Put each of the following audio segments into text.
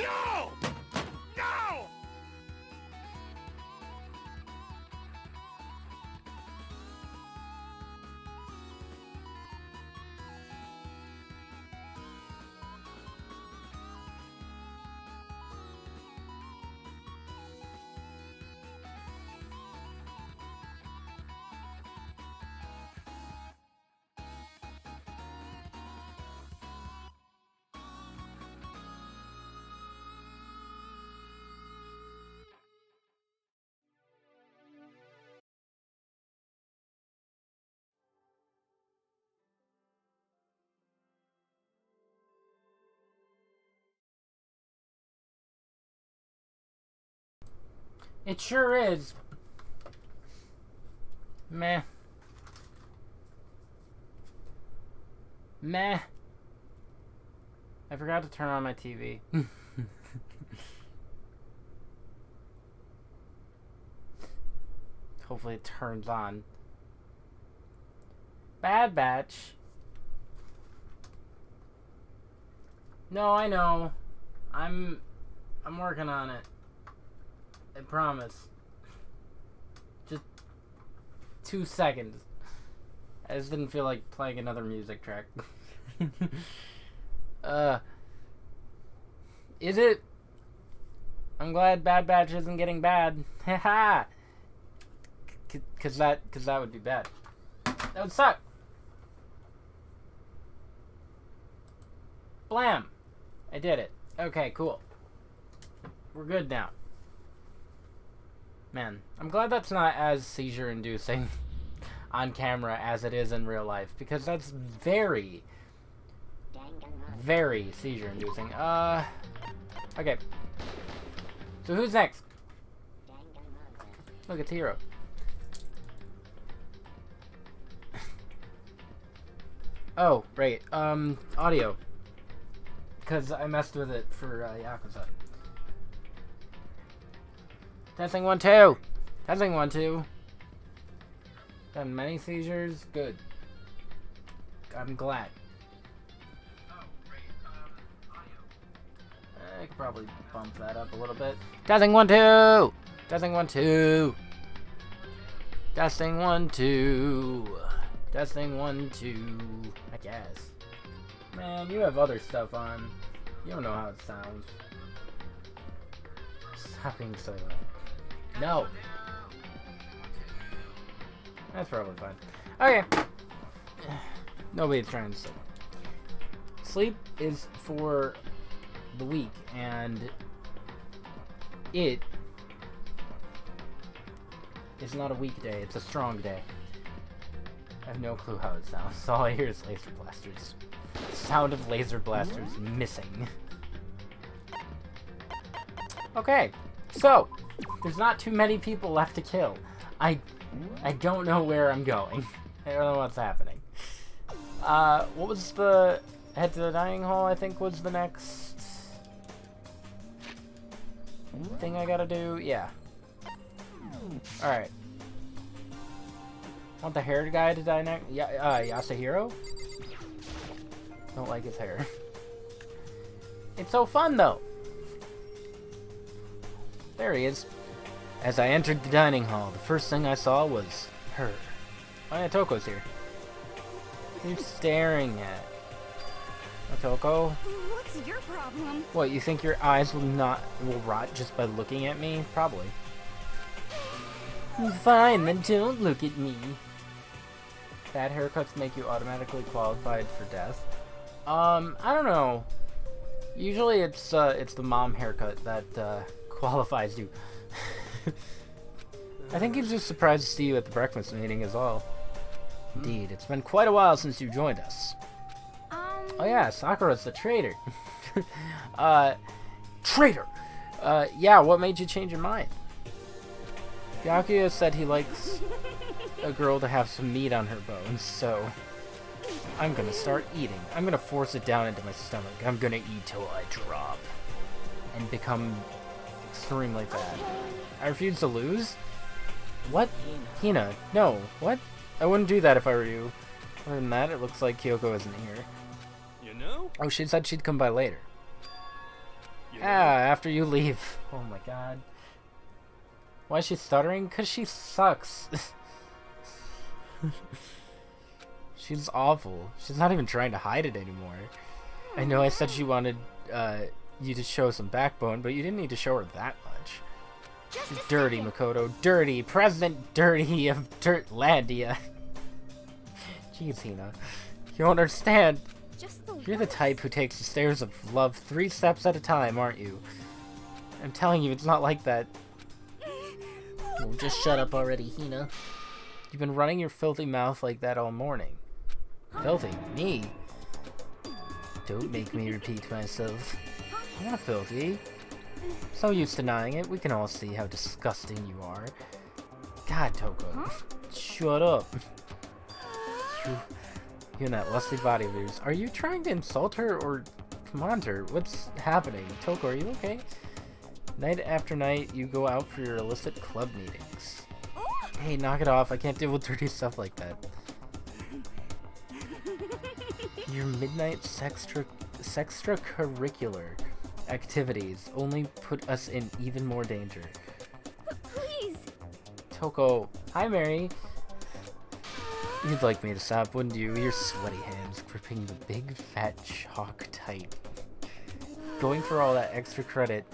No! No! It sure is. Meh. Meh. I forgot to turn on my TV. Hopefully it turns on. Bad Batch. No, I know. I'm working on it. I promise. Just 2 seconds. I just didn't feel like playing another music track. Is it? I'm glad Bad Batch isn't getting bad. Haha. Cause that would be bad. That would suck. Blam. I did it. Okay, cool. We're good now. Man, I'm glad that's not as seizure-inducing on camera as it is in real life, because that's very, very seizure-inducing. Okay. So who's next? Look, it's Hero. Oh, right. Audio. Because I messed with it for Yakuza. Testing 1 2. Testing 1 2. Got many seizures. Good. I'm glad. Oh, great. Audio. I could probably bump that up a little bit. Testing 1 2. Testing 1 2. Testing 1 2. Testing 1 2. I guess. Man, you have other stuff on. You don't know how it sounds. Stop being so loud. No. That's probably fine. Okay. Nobody's trying to sleep. Sleep is for the weak, and it is not a weak day, it's a strong day. I have no clue how it sounds. All I hear is laser blasters. The sound of laser blasters missing. Okay, so there's not too many people left to kill. I don't know where I'm going. I don't know what's happening. What was the head to the dining hall? I think was the next thing I gotta do. Yeah. All right. Want the haired guy to die next? Yeah, Yasuhiro? Don't like his hair. It's so fun, though. There he is. As I entered the dining hall, the first thing I saw was her. Oh yeah, Toko's here. What are you staring at? Oh, Toko? What's your problem? What, you think your eyes will rot just by looking at me? Probably. Fine, then don't look at me. Bad haircuts make you automatically qualified for death. I don't know. Usually it's the mom haircut that qualifies you. I think he's just surprised to see you at the breakfast meeting as well. Indeed, it's been quite a while since you joined us. Oh yeah, Sakura's the traitor. Traitor! Yeah, what made you change your mind? Byakuya said he likes a girl to have some meat on her bones, so I'm gonna start eating. I'm gonna force it down into my stomach. I'm gonna eat till I drop and become extremely fat. I refuse to lose? What? Hina, no. What? I wouldn't do that if I were you. Other than that, it looks like Kyoko isn't here. You know? Oh, she said she'd come by later. after you leave. Oh my god. Why is she stuttering? Because she sucks. She's awful. She's not even trying to hide it anymore. I know I said she wanted you to show some backbone, but you didn't need to show her that much. Dirty, Makoto. Dirty. President Dirty of Dirtlandia. Jeez, Hina. You don't understand. You're the type who takes the stairs of love 3 steps at a time, aren't you? I'm telling you, it's not like that. Oh, just shut up already, Hina. You've been running your filthy mouth like that all morning. Filthy? Me? Don't make me repeat myself. I'm not filthy. So use denying it. We can all see how disgusting you are. God, Toko. Shut up. You and that lusty body of yours. Are you trying to insult her or command her? What's happening? Toko, are you okay? Night after night, you go out for your illicit club meetings. Hey, knock it off. I can't deal with dirty stuff like that. Your midnight sextracurricular activities only put us in even more danger. Please. Toko. Hi, Mary. You'd like me to stop, wouldn't you? Your sweaty hands gripping the big fat chalk tight. Going for all that extra credit.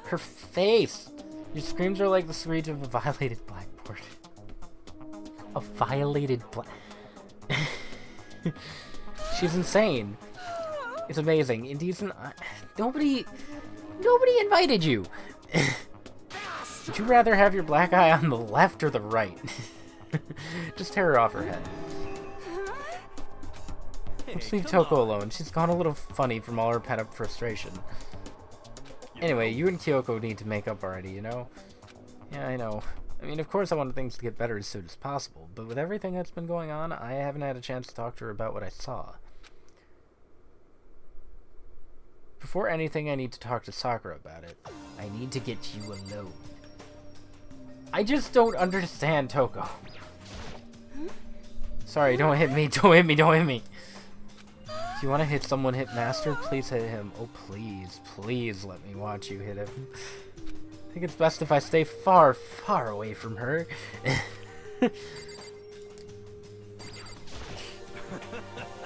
Her face! Your screams are like the screech of a violated blackboard. A violated She's insane. It's amazing. Indecent. Nobody invited you. Would you rather have your black eye on the left or the right? Just tear her off her head. Let's leave Toko alone. She's gone a little funny from all her pent-up frustration. Anyway, you and Kyoko need to make up already, you know? Yeah, I know. I mean, of course I wanted things to get better as soon as possible, but with everything that's been going on, I haven't had a chance to talk to her about what I saw. Before anything, I need to talk to Sakura about it. I need to get you alone. I just don't understand, Toko. Sorry, don't hit me, don't hit me, don't hit me. If you want to hit someone, hit Master, please hit him. Oh, please, please let me watch you hit him. I think it's best if I stay far, far away from her.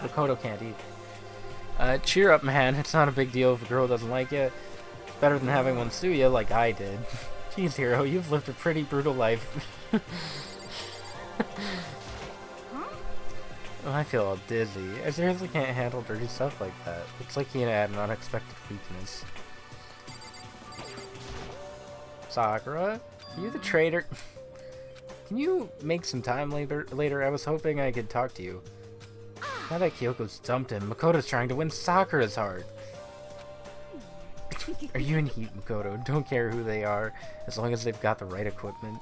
Makoto can't either. Cheer up, man. It's not a big deal if a girl doesn't like you. It's better than having one sue you like I did. Jeez, Hero, you've lived a pretty brutal life. Oh, I feel all dizzy. I seriously can't handle dirty stuff like that. Looks like Hina had an unexpected weakness. Sakura? Are you the traitor? Can you make some time later? I was hoping I could talk to you. Now that Kyoko's dumped him, Makoto's trying to win Sakura's heart. Are you in heat, Makoto? Don't care who they are, as long as they've got the right equipment.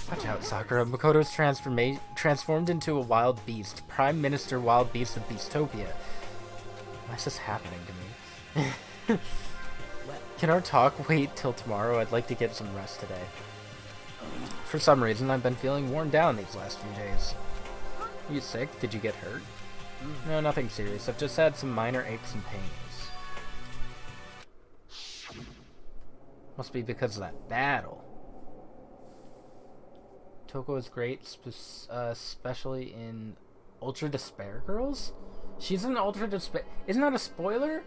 Watch out, Sakura. Makoto's transformed into a wild beast. Prime Minister Wild Beast of Beastopia. Why is this happening to me? Can our talk wait till tomorrow? I'd like to get some rest today. For some reason, I've been feeling worn down these last few days. Are you sick? Did you get hurt? No, nothing serious. I've just had some minor aches and pains. Must be because of that battle. Toko is great, especially in Ultra Despair Girls? She's in Ultra Despair... Isn't that a spoiler?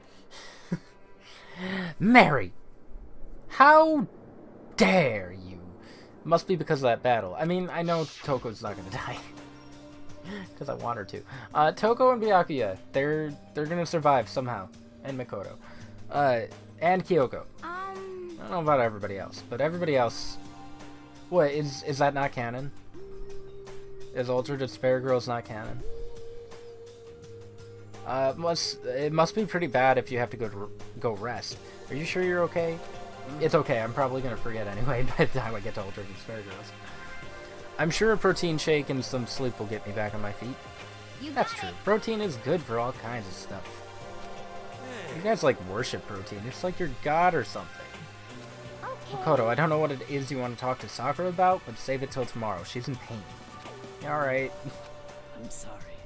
Mary! How dare you? Must be because of that battle. I mean, I know Toko's not gonna die. Because I want her to. Toko and Byakuya, they're gonna survive somehow. And Makoto. And Kyoko. I don't know about everybody else, but everybody else... What, is that not canon? Is Ultra Despair Girls not canon? It must be pretty bad if you have to go rest. Are you sure you're okay? It's okay, I'm probably gonna forget anyway by the time I get to Ultra Despair Girls. I'm sure a protein shake and some sleep will get me back on my feet. That's true. Protein is good for all kinds of stuff. You guys like worship protein. It's like your god or something. Makoto, I don't know what it is you want to talk to Sakura about, but save it till tomorrow. She's in pain. Alright. I'm sorry.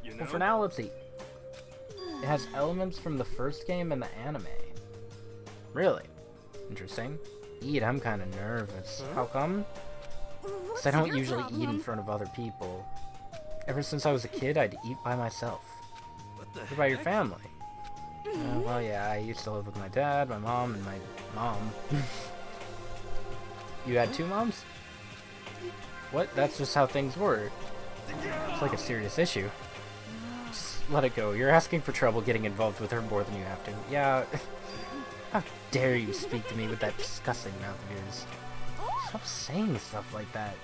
You know? Well, for now, let's eat. It has elements from the first game and the anime. Really? Interesting. Eat, I'm kind of nervous. How come? Because I don't your usually eat in problem? front of other people. Ever since I was a kid, I'd eat by myself. What about your family? Well, yeah, I used to live with my dad, my mom, and my mom. You had 2 moms? What? That's just how things were. It's like a serious issue. Just let it go. You're asking for trouble getting involved with her more than you have to. Yeah. How dare you speak to me with that disgusting mouth of yours? Stop saying stuff like that.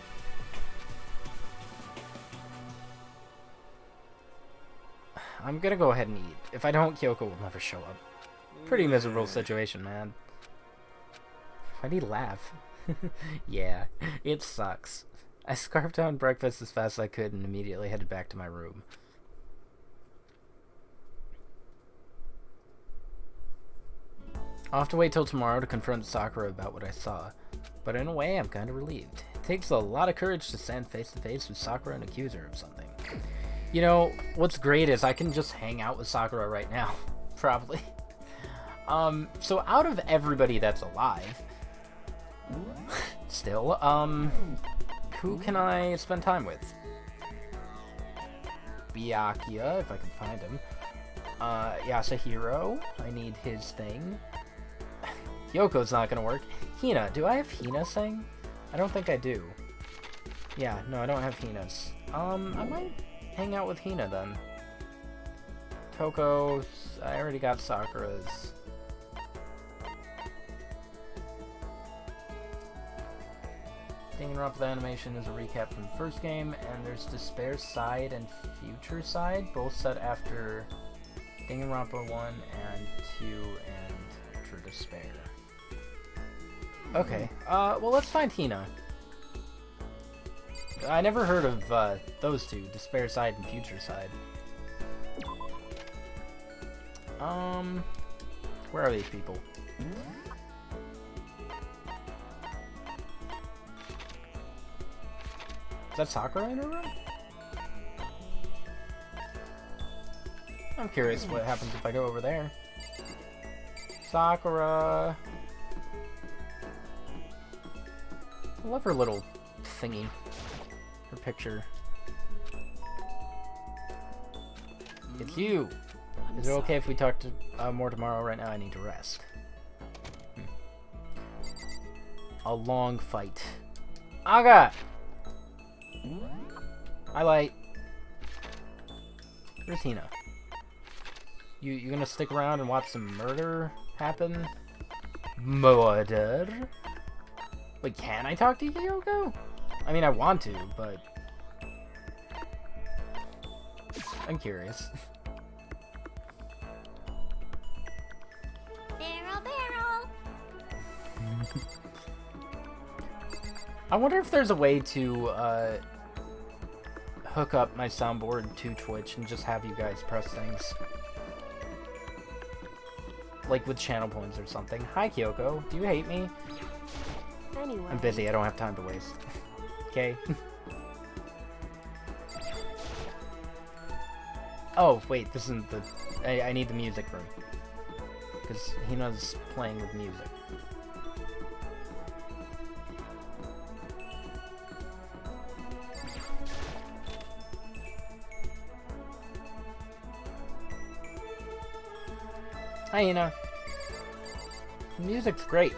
I'm gonna go ahead and eat. If I don't, Kyoko will never show up. Pretty miserable situation, man. Why'd he laugh? Yeah, it sucks. I scarfed down breakfast as fast as I could and immediately headed back to my room. I'll have to wait till tomorrow to confront Sakura about what I saw. But in a way, I'm kind of relieved. It takes a lot of courage to stand face to face with Sakura and accuse her of something. You know, what's great is I can just hang out with Sakura right now. Probably. So out of everybody that's alive, still, who can I spend time with? Byakuya, if I can find him. Yasuhiro, I need his thing. Yoko's not gonna work. Hina, do I have Hina's thing? I don't think I do. Yeah, no, I don't have Hina's. I might hang out with Hina then. Toko's, I already got Sakura's. Danganronpa the animation is a recap from the first game, and there's Despair Side and Future Side, both set after Danganronpa 1 and 2 and Ultra Despair. Okay, well let's find Hina. I never heard of those two, Despair Side and Future Side. Where are these people? Is that Sakura in her room? I'm curious what happens if I go over there. Sakura! I love her little thingy. Her picture. It's you! Is it okay if we talk to more tomorrow? Right now I need to rest. A long fight. Aga! Highlight. Where's Hina? You gonna stick around and watch some murder happen? Murder? Wait, can I talk to Kyoko? I mean, I want to, but I'm curious. Barrel. I wonder if there's a way to hook up my soundboard to Twitch and just have you guys press things. Like with channel points or something. Hi, Kyoko. Do you hate me? Anyway. I'm busy. I don't have time to waste. Okay. Oh, wait. This isn't the... I need the music room. Because Hina's playing with music. Hi, Hina. The music's great.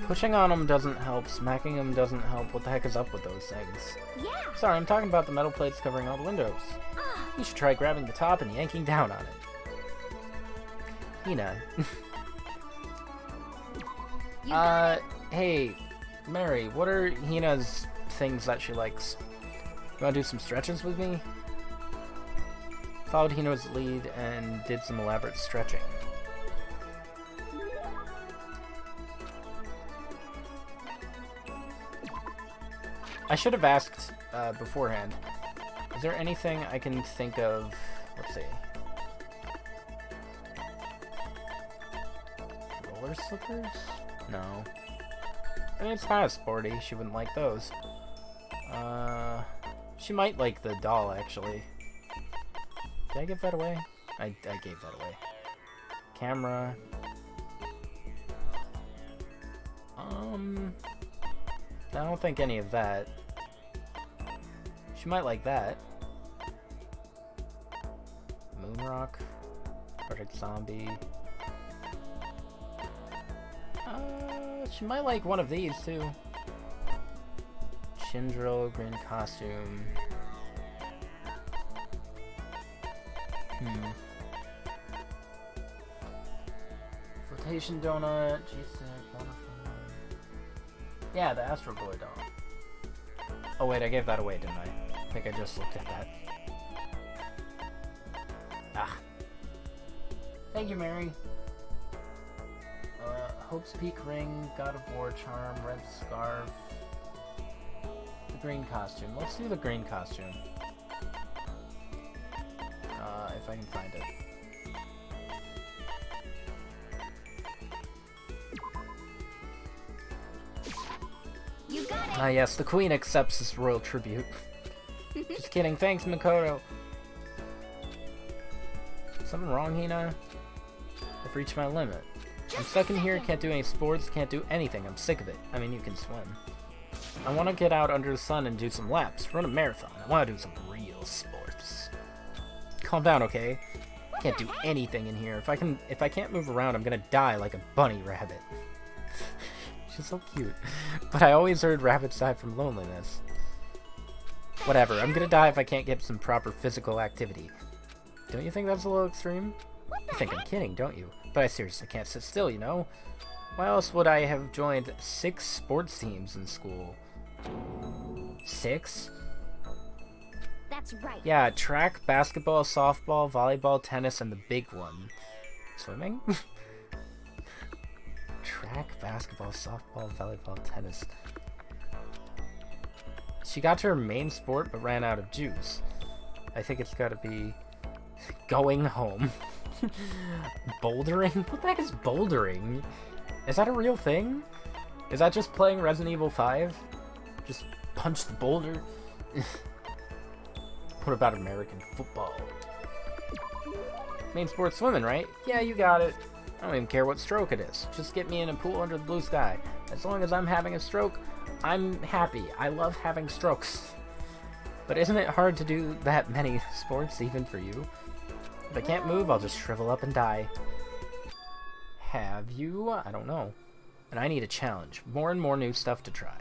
Pushing on them doesn't help, smacking them doesn't help. What the heck is up with those things? Yeah. Sorry, I'm talking about the metal plates covering all the windows. You should try grabbing the top and yanking down on it. Hina. Hey, Mary, what are Hina's things that she likes? You wanna do some stretches with me? Followed Hina's lead and did some elaborate stretching. I should have asked beforehand. Is there anything I can think of? Let's see. Roller slippers? No. I mean, it's kind of sporty. She wouldn't like those. She might like the doll, actually. Did I give that away? I gave that away. Camera. I don't think any of that. She might like that. Moonrock. Project Zombie. She might like one of these, too. Chindril, green costume. Flotation donut, G-Stick, wonderful. Yeah, the Astro Boy doll. Oh wait, I gave that away, didn't I? I think I just looked at that. Ah. Thank you, Mary. Hope's Peak ring, God of War charm, red scarf. The green costume. Let's do the green costume. If I can find it. You got it. Ah, yes, the queen accepts this royal tribute. Just kidding. Thanks, Makoto. Something wrong, Hina? I've reached my limit. I'm stuck in here, can't do any sports, can't do anything. I'm sick of it. I mean, you can swim. I want to get out under the sun and do some laps, run a marathon. I want to do some real sports. Calm down, okay? Can't do anything in here. If I can't move around, I'm gonna die like a bunny rabbit. She's so cute. But I always heard rabbits die from loneliness. Whatever, I'm gonna die if I can't get some proper physical activity. Don't you think that's a little extreme? You think I'm kidding, don't you? But I seriously can't sit still, you know? Why else would I have joined 6 sports teams in school? 6? That's right. Yeah, track, basketball, softball, volleyball, tennis, and the big one. Swimming? Track, basketball, softball, volleyball, tennis. She got to her main sport but ran out of juice. I think it's gotta be going home. Bouldering? What the heck is bouldering? Is that a real thing? Is that just playing Resident Evil 5? Just punch the boulder? What about American football? Main sport swimming, right? Yeah, you got it. I don't even care what stroke it is. Just get me in a pool under the blue sky. As long as I'm having a stroke, I'm happy. I love having strokes. But isn't it hard to do that many sports, even for you? If I can't move, I'll just shrivel up and die. Have you? I don't know. And I need a challenge. More and more new stuff to try.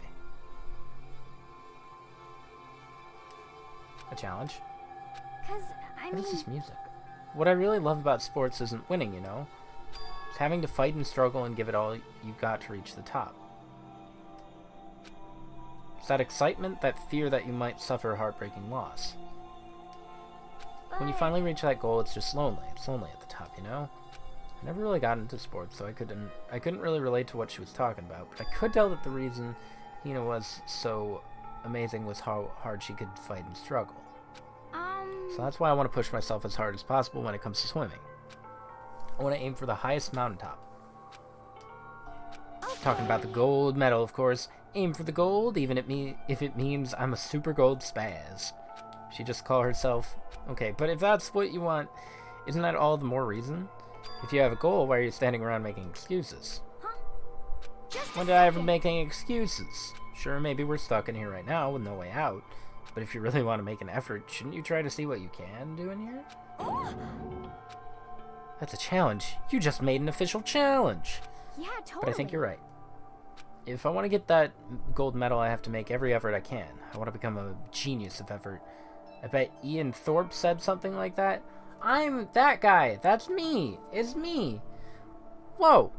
A challenge? What is this music? What I really love about sports isn't winning, you know? It's having to fight and struggle and give it all you got to reach the top. It's that excitement, that fear that you might suffer a heartbreaking loss. When you finally reach that goal, it's just lonely. It's lonely at the top, you know? I never really got into sports, so I couldn't really relate to what she was talking about, but I could tell that the reason Hina was so amazing was how hard she could fight and struggle. So that's why I want to push myself as hard as possible when it comes to swimming. I want to aim for the highest mountaintop. Okay. Talking about the gold medal, of course. Aim for the gold, even if it means I'm a super gold spaz. She just call herself... Okay, but if that's what you want, isn't that all the more reason? If you have a goal, why are you standing around making excuses? Huh? When did I ever make any excuses? Sure, maybe we're stuck in here right now with no way out. But if you really want to make an effort, shouldn't you try to see what you can do in here? That's a challenge. You just made an official challenge. Yeah, totally. But I think you're right. If I want to get that gold medal, I have to make every effort I can. I want to become a genius of effort. I bet Ian Thorpe said something like that. I'm that guy. That's me. It's me. Whoa.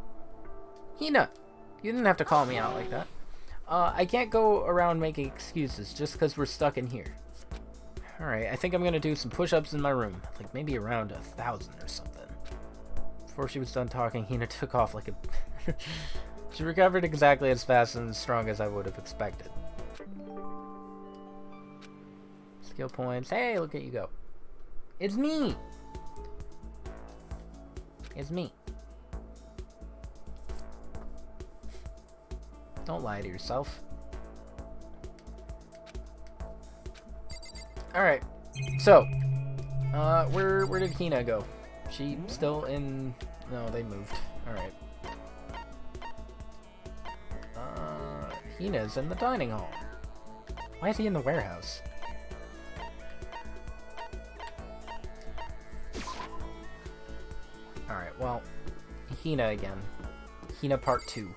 Hina, you didn't have to call me out like that. I can't go around making excuses just because we're stuck in here. Alright, I think I'm going to do some push-ups in my room. Like maybe around 1,000 or something. Before she was done talking, Hina took off like a... She recovered exactly as fast and as strong as I would have expected. Skill points. Hey, look at you go. It's me! It's me. Don't lie to yourself. Alright. So, where did Hina go? She still in... No, they moved. Alright. Hina's in the dining hall. Why is he in the warehouse? Alright, well, Hina again. Hina part 2.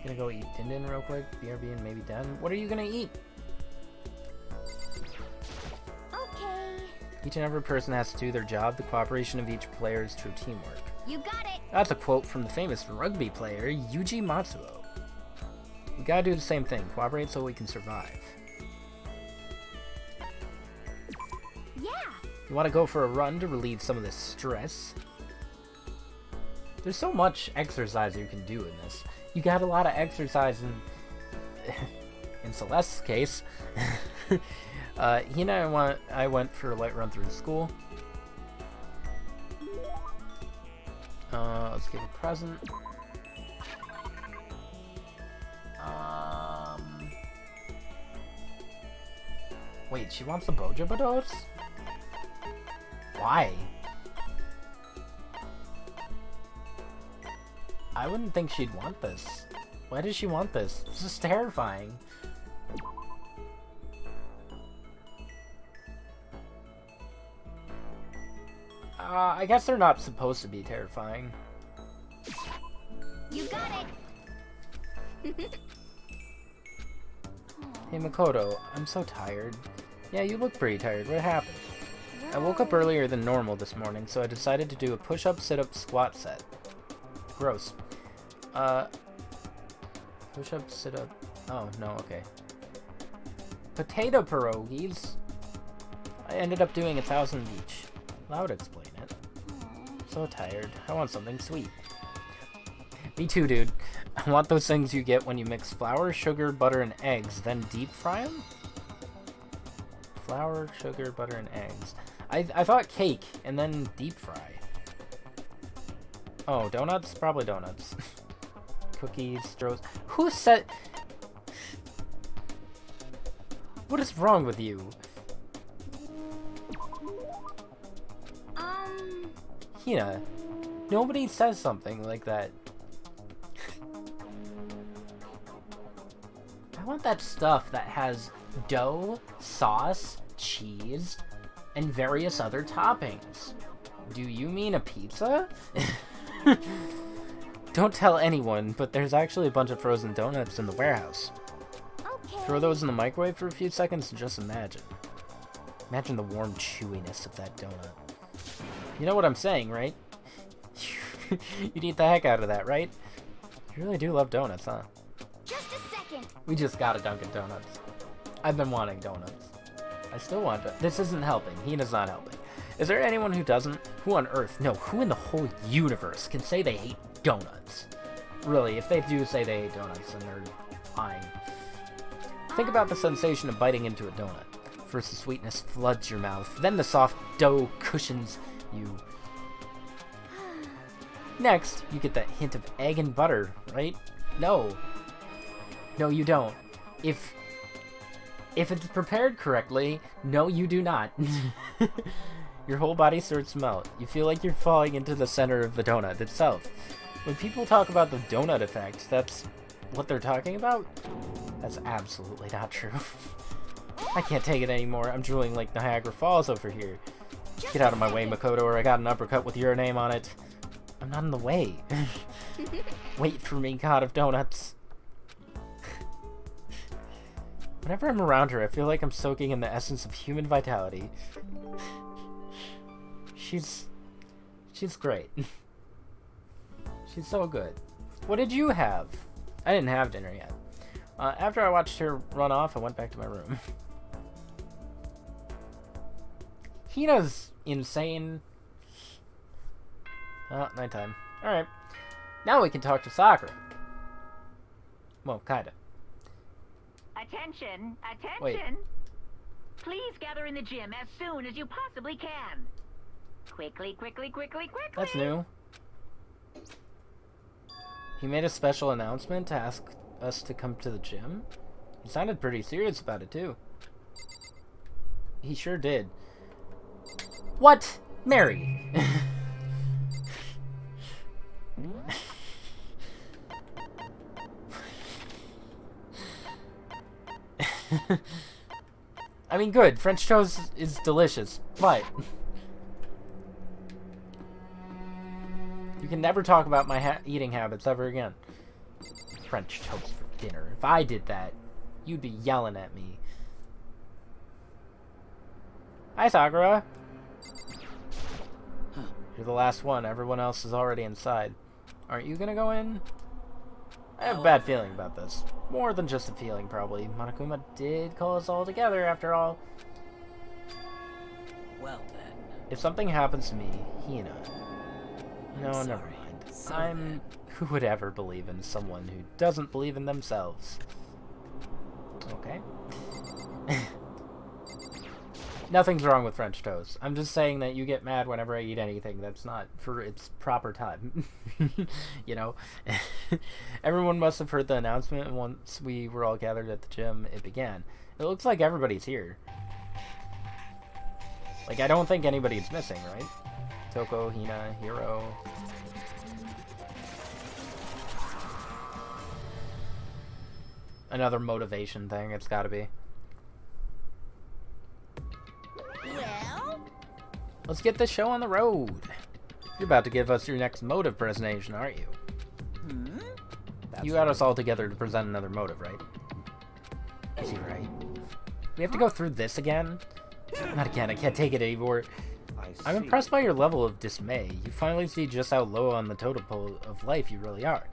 Gonna go eat Din real quick. BRB and maybe Den. What are you gonna eat? Okay. Each and every person has to do their job. The cooperation of each player is true teamwork. You got it. That's a quote from the famous rugby player Yuji Matsuo. We gotta do the same thing. Cooperate so we can survive. Yeah. You wanna go for a run to relieve some of this stress? There's so much exercise you can do in this. You got a lot of exercise in Celeste's case. I went for a light run through school. Let's give a present. Wait, she wants the Bojabados? Why? I wouldn't think she'd want this. Why does she want this? This is terrifying. I guess they're not supposed to be terrifying. You got it. Hey Makoto, I'm so tired. Yeah, you look pretty tired. What happened? I woke up earlier than normal this morning, so I decided to do a push-up, sit-up, squat set. Gross. Push-up, sit-up... Oh, no, okay. Potato pierogies! I ended up doing 1,000 each. That would explain it. So tired. I want something sweet. Me too, dude. I want those things you get when you mix flour, sugar, butter, and eggs, then deep fry them? Flour, sugar, butter, and eggs. I thought cake, and then deep fry. Oh, donuts? Probably donuts. Cookies, straws. Who said... What is wrong with you? Hina, nobody says something like that. I want that stuff that has dough, sauce, cheese, and various other toppings. Do you mean a pizza? Don't tell anyone, but there's actually a bunch of frozen donuts in the warehouse. Okay. Throw those in the microwave for a few seconds and just imagine. Imagine the warm chewiness of that donut. You know what I'm saying, right? You'd eat the heck out of that, right? You really do love donuts, huh? Just a second. We just got a Dunkin' Donuts. I've been wanting donuts. I still want it. This isn't helping. Hina's not helping. Is there anyone who doesn't? Who on Earth? No, who in the whole universe can say they hate donuts? Really, if they do say they hate donuts, then they're lying. Think about the sensation of biting into a donut. First the sweetness floods your mouth, then the soft dough cushions you. Next, you get that hint of egg and butter, right? No. No, you don't. If it's prepared correctly, no, you do not. Your whole body starts to melt. You feel like you're falling into the center of the donut itself. When people talk about the donut effect, that's what they're talking about? That's absolutely not true. I can't take it anymore. I'm drooling like Niagara Falls over here. Get out of my way, Makoto, or I got an uppercut with your name on it. I'm not in the way. Wait for me, god of donuts. Whenever I'm around her, I feel like I'm soaking in the essence of human vitality. She's great. She's so good. What did you have? I didn't have dinner yet. After I watched her run off, I went back to my room. Hina's insane. Oh, nighttime. Alright. Now we can talk to Sakura. Well, kinda. Attention! Attention! Wait. Please gather in the gym as soon as you possibly can. Quickly, quickly, quickly, quickly! That's new. He made a special announcement to ask us to come to the gym. He sounded pretty serious about it, too. He sure did. What? Mary! I mean, good. French toast is delicious, but you can never talk about my eating habits ever again. French toast for dinner. If I did that, you'd be yelling at me. Hi, Sakura. You're the last one. Everyone else is already inside. Aren't you gonna go in? I have a bad feeling about this. More than just a feeling, probably. Monokuma did call us all together, after all. Well then. If something happens to me, Hina... No, sorry. never mind. So Who would ever believe in someone who doesn't believe in themselves? Okay. Nothing's wrong with French toast. I'm just saying that you get mad whenever I eat anything that's not for its proper time. You know? Everyone must have heard the announcement, and once we were all gathered at the gym, it began. It looks like everybody's here. Like, I don't think anybody's missing, right? Toko, Hina, Hiro... Another motivation thing, it's gotta be. Well? Let's get this show on the road. You're about to give us your next motive presentation, aren't you? You got us all together to present another motive, right? Is he right? We have to go through this again? Not again, I can't take it anymore. I'm impressed by your level of dismay. You finally see just how low on the totem pole of life you really are.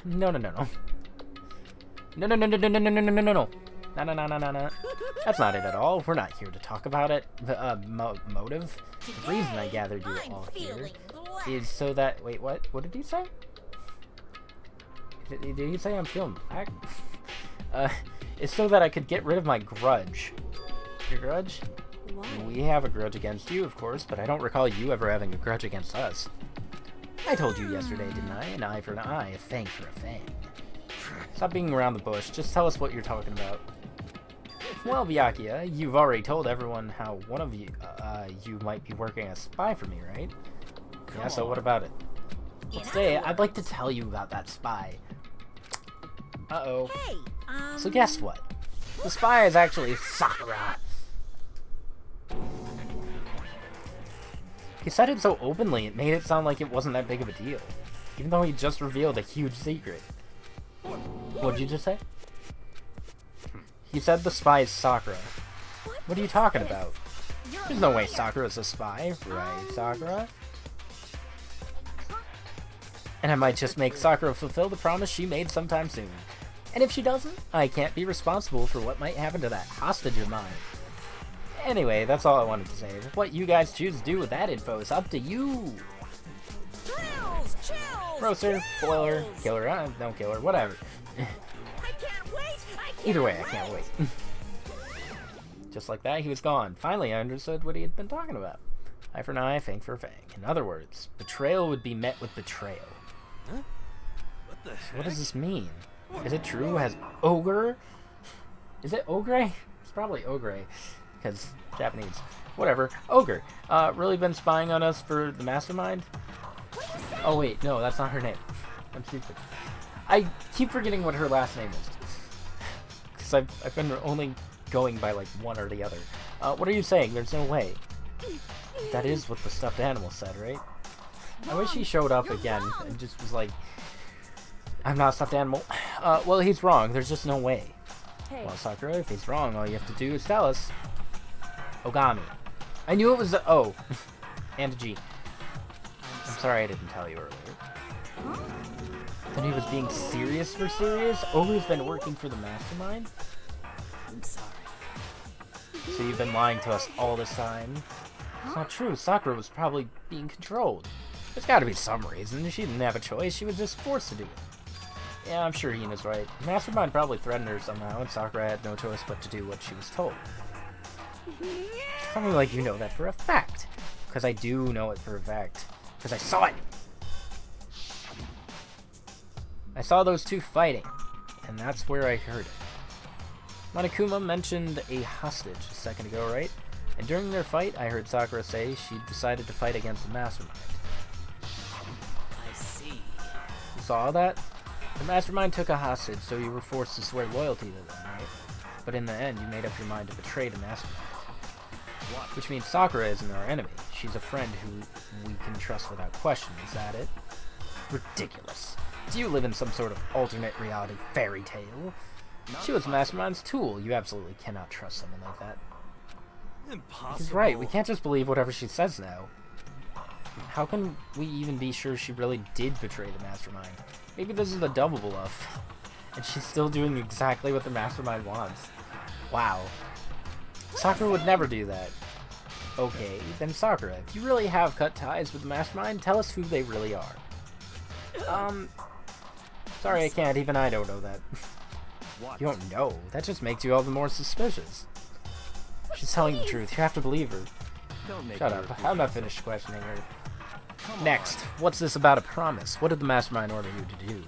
No. No. No. That's not it at all. We're not here to talk about it. The motive. The reason I gathered you all here is so that... Wait, what? What did he say? Did he say I'm feeling black? It's so that I could get rid of my grudge. Your grudge? Why? We have a grudge against you, of course, but I don't recall you ever having a grudge against us. I told you yesterday, didn't I? An eye for an eye, a fang for a fang. Stop being around the bush. Just tell us what you're talking about. Well, Byakuya, you've already told everyone how one of you, you might be working as a spy for me, right? Yeah, so what about it? Well, today, I'd like to tell you about that spy. Uh-oh. Hey, So guess what? The spy is actually Sakura. He said it so openly, it made it sound like it wasn't that big of a deal. Even though he just revealed a huge secret. What'd you just say? He said the spy is Sakura. What are you talking about? There's no way Sakura's a spy, right, Sakura? And I might just make Sakura fulfill the promise she made sometime soon. And if she doesn't, I can't be responsible for what might happen to that hostage of mine. Anyway, that's all I wanted to say. What you guys choose to do with that info is up to you. Thrills, chills, Roaster, boiler, thrills. killer, no killer, whatever. I can't wait. Either way, I can't wait. Just like that, he was gone. Finally, I understood what he had been talking about. Eye for an eye, fang for a fang. In other words, betrayal would be met with betrayal. Huh? What the So heck? what does this mean? Is it true? Has ogre? Is it ogre? It's probably ogre, because Japanese. Whatever. Ogre. Really been spying on us for the mastermind? Oh wait, no, that's not her name. I'm stupid. I keep forgetting what her last name is. Because I've been only going by like one or the other. What are you saying? There's no way. That is what the stuffed animal said, right? I wish he showed up again and just was like, I'm not a stuffed animal. Well, he's wrong. There's just no way. Hey. Well, Sakura, if he's wrong, all you have to do is tell us. Ogami. I knew it was a O. And a G. I'm sorry I didn't tell you earlier. Then he was being serious for serious? Ogre's been working for the mastermind? I'm sorry. So you've been lying to us all this time? It's not true. Sakura was probably being controlled. There's gotta be some reason. She didn't have a choice. She was just forced to do it. Yeah, I'm sure Hina's right. The mastermind probably threatened her somehow, and Sakura had no choice but to do what she was told. Tell me like you know that for a fact. Because I do know it for a fact. Because I saw it! I saw those two fighting, and that's where I heard it. Monokuma mentioned a hostage a second ago, right? And during their fight, I heard Sakura say she decided to fight against the mastermind. I see. You saw that? The mastermind took a hostage, so you were forced to swear loyalty to them, right? but in the end, you made up your mind to betray the mastermind. Which means Sakura isn't our enemy. She's a friend who we can trust without question. Is that it? Ridiculous. Do you live in some sort of alternate reality fairy tale? She was the mastermind's tool. You absolutely cannot trust someone like that. Impossible. He's right. We can't just believe whatever she says now. How can we even be sure she really did betray the mastermind? Maybe this is a double bluff. And she's still doing exactly what the mastermind wants. Wow. Sakura would never do that. Okay, then Sakura, if you really have cut ties with the mastermind, tell us who they really are. Sorry, I can't. Even I don't know that. You don't know. That just makes you all the more suspicious. She's telling the truth. You have to believe her. Shut up. I'm not finished questioning her. Next, what's this about a promise? What did the mastermind order you to do?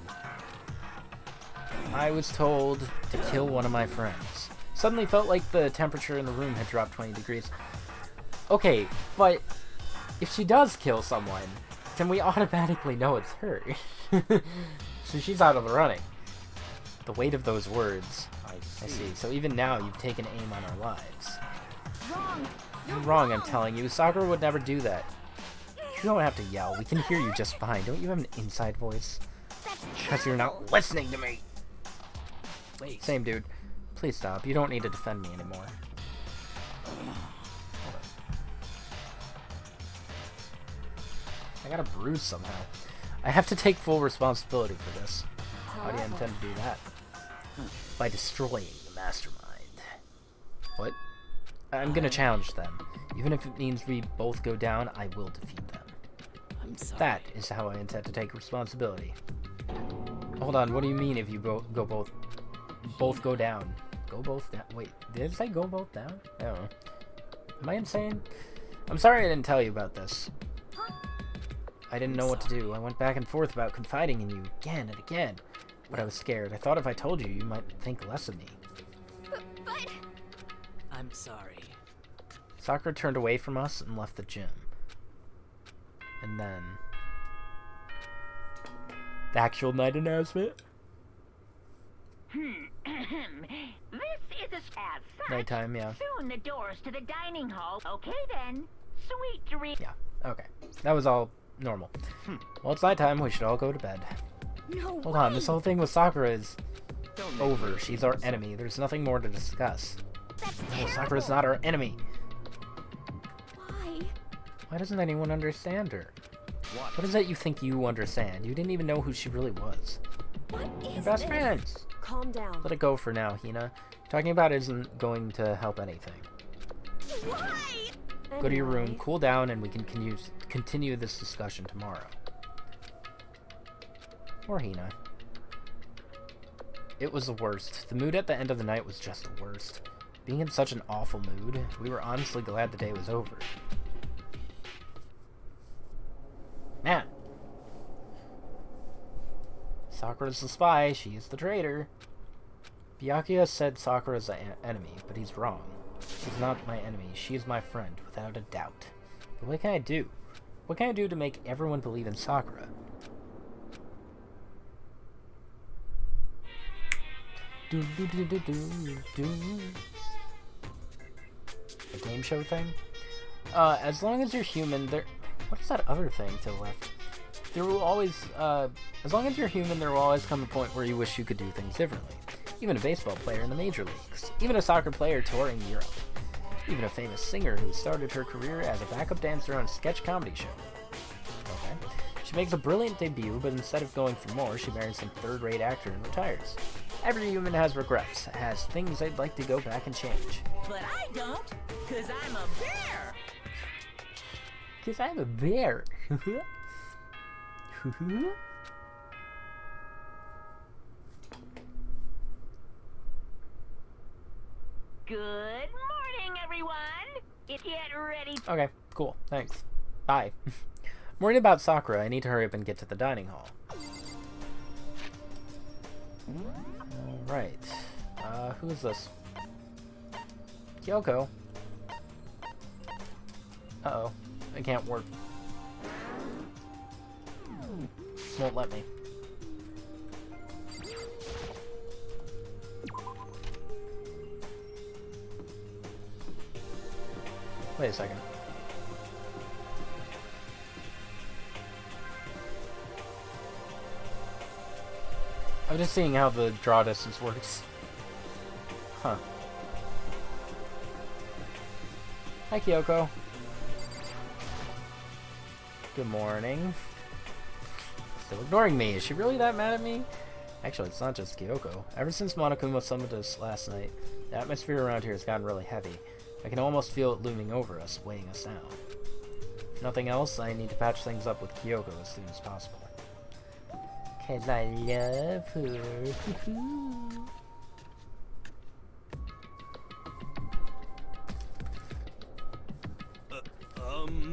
I was told to kill one of my friends. Suddenly felt like the temperature in the room had dropped 20 degrees. Okay, but if she does kill someone, then we automatically know it's her. So she's out of the running. The weight of those words. I see. So even now, you've taken aim on our lives. Wrong. You're wrong, I'm telling you. Sakura would never do that. You don't have to yell. We can hear you just fine. Don't you have an inside voice? Because you're not listening to me. Wait. Same, dude. Please stop. You don't need to defend me anymore. I got a bruise somehow. I have to take full responsibility for this. How do you intend to do that? By destroying the mastermind. What? I'm gonna challenge them. Even if it means we both go down, I will defeat them. I'm sorry. That is how I intend to take responsibility. Hold on, what do you mean if you both go down? Go both down? Wait, did it say go both down? I don't know. Am I insane? I'm sorry I didn't tell you about this. I didn't know what to do. I went back and forth about confiding in you again and again. But I was scared. I thought if I told you, you might think less of me. But... I'm sorry. Sakura turned away from us and left the gym. And then... the actual night announcement? This is as such. Nighttime, yeah. Soon the doors to the dining hall. Okay then. Sweet dreams. Yeah, okay. That was all normal. Well, it's nighttime. We should all go to bed. No Hold on, this whole thing with Sakura is Don't make over. me She's our enemy. There's nothing more to discuss. That's No, terrible. Sakura's not our enemy. Why? Why doesn't anyone understand her? What is it you think you understand? You didn't even know who she really was. What is Your best this? friends. Calm down. Let it go for now, Hina. Talking about it isn't going to help anything. Why? Go to your room, Anyway, cool down, and we can continue this discussion tomorrow. Or Hina. It was the worst. The mood at the end of the night was just the worst. Being in such an awful mood, we were honestly glad the day was over. Man. Sakura's the spy, she's the traitor. Byakuya said Sakura's the enemy, but he's wrong. She's not my enemy, she is my friend, without a doubt. But what can I do? What can I do to make everyone believe in Sakura? A game show thing? As long as you're human, there... What is that other thing to the left? There will always, as long as you're human, there will always come a point where you wish you could do things differently. Even a baseball player in the major leagues. Even a soccer player touring Europe. Even a famous singer who started her career as a backup dancer on a sketch comedy show. Okay. She makes a brilliant debut, but instead of going for more, she marries some third-rate actor and retires. Every human has regrets, has things they'd like to go back and change. But I don't, because I'm a bear. Because I'm a bear. Good morning, everyone. Get ready. Okay, cool. Thanks. Bye. I'm worried about Sakura. I need to hurry up and get to the dining hall. Alright. Who is this? Kyoko. Uh-oh. I can't work. Won't let me. Wait a second. I'm just seeing how the draw distance works. Huh. Hi, Kyoko. Good morning. Still ignoring me. Is she really that mad at me? Actually, it's not just Kyoko. Ever since Monokuma summoned us last night, the atmosphere around here has gotten really heavy. I can almost feel it looming over us, weighing us down. If nothing else, I need to patch things up with Kyoko as soon as possible. 'Cause I love her.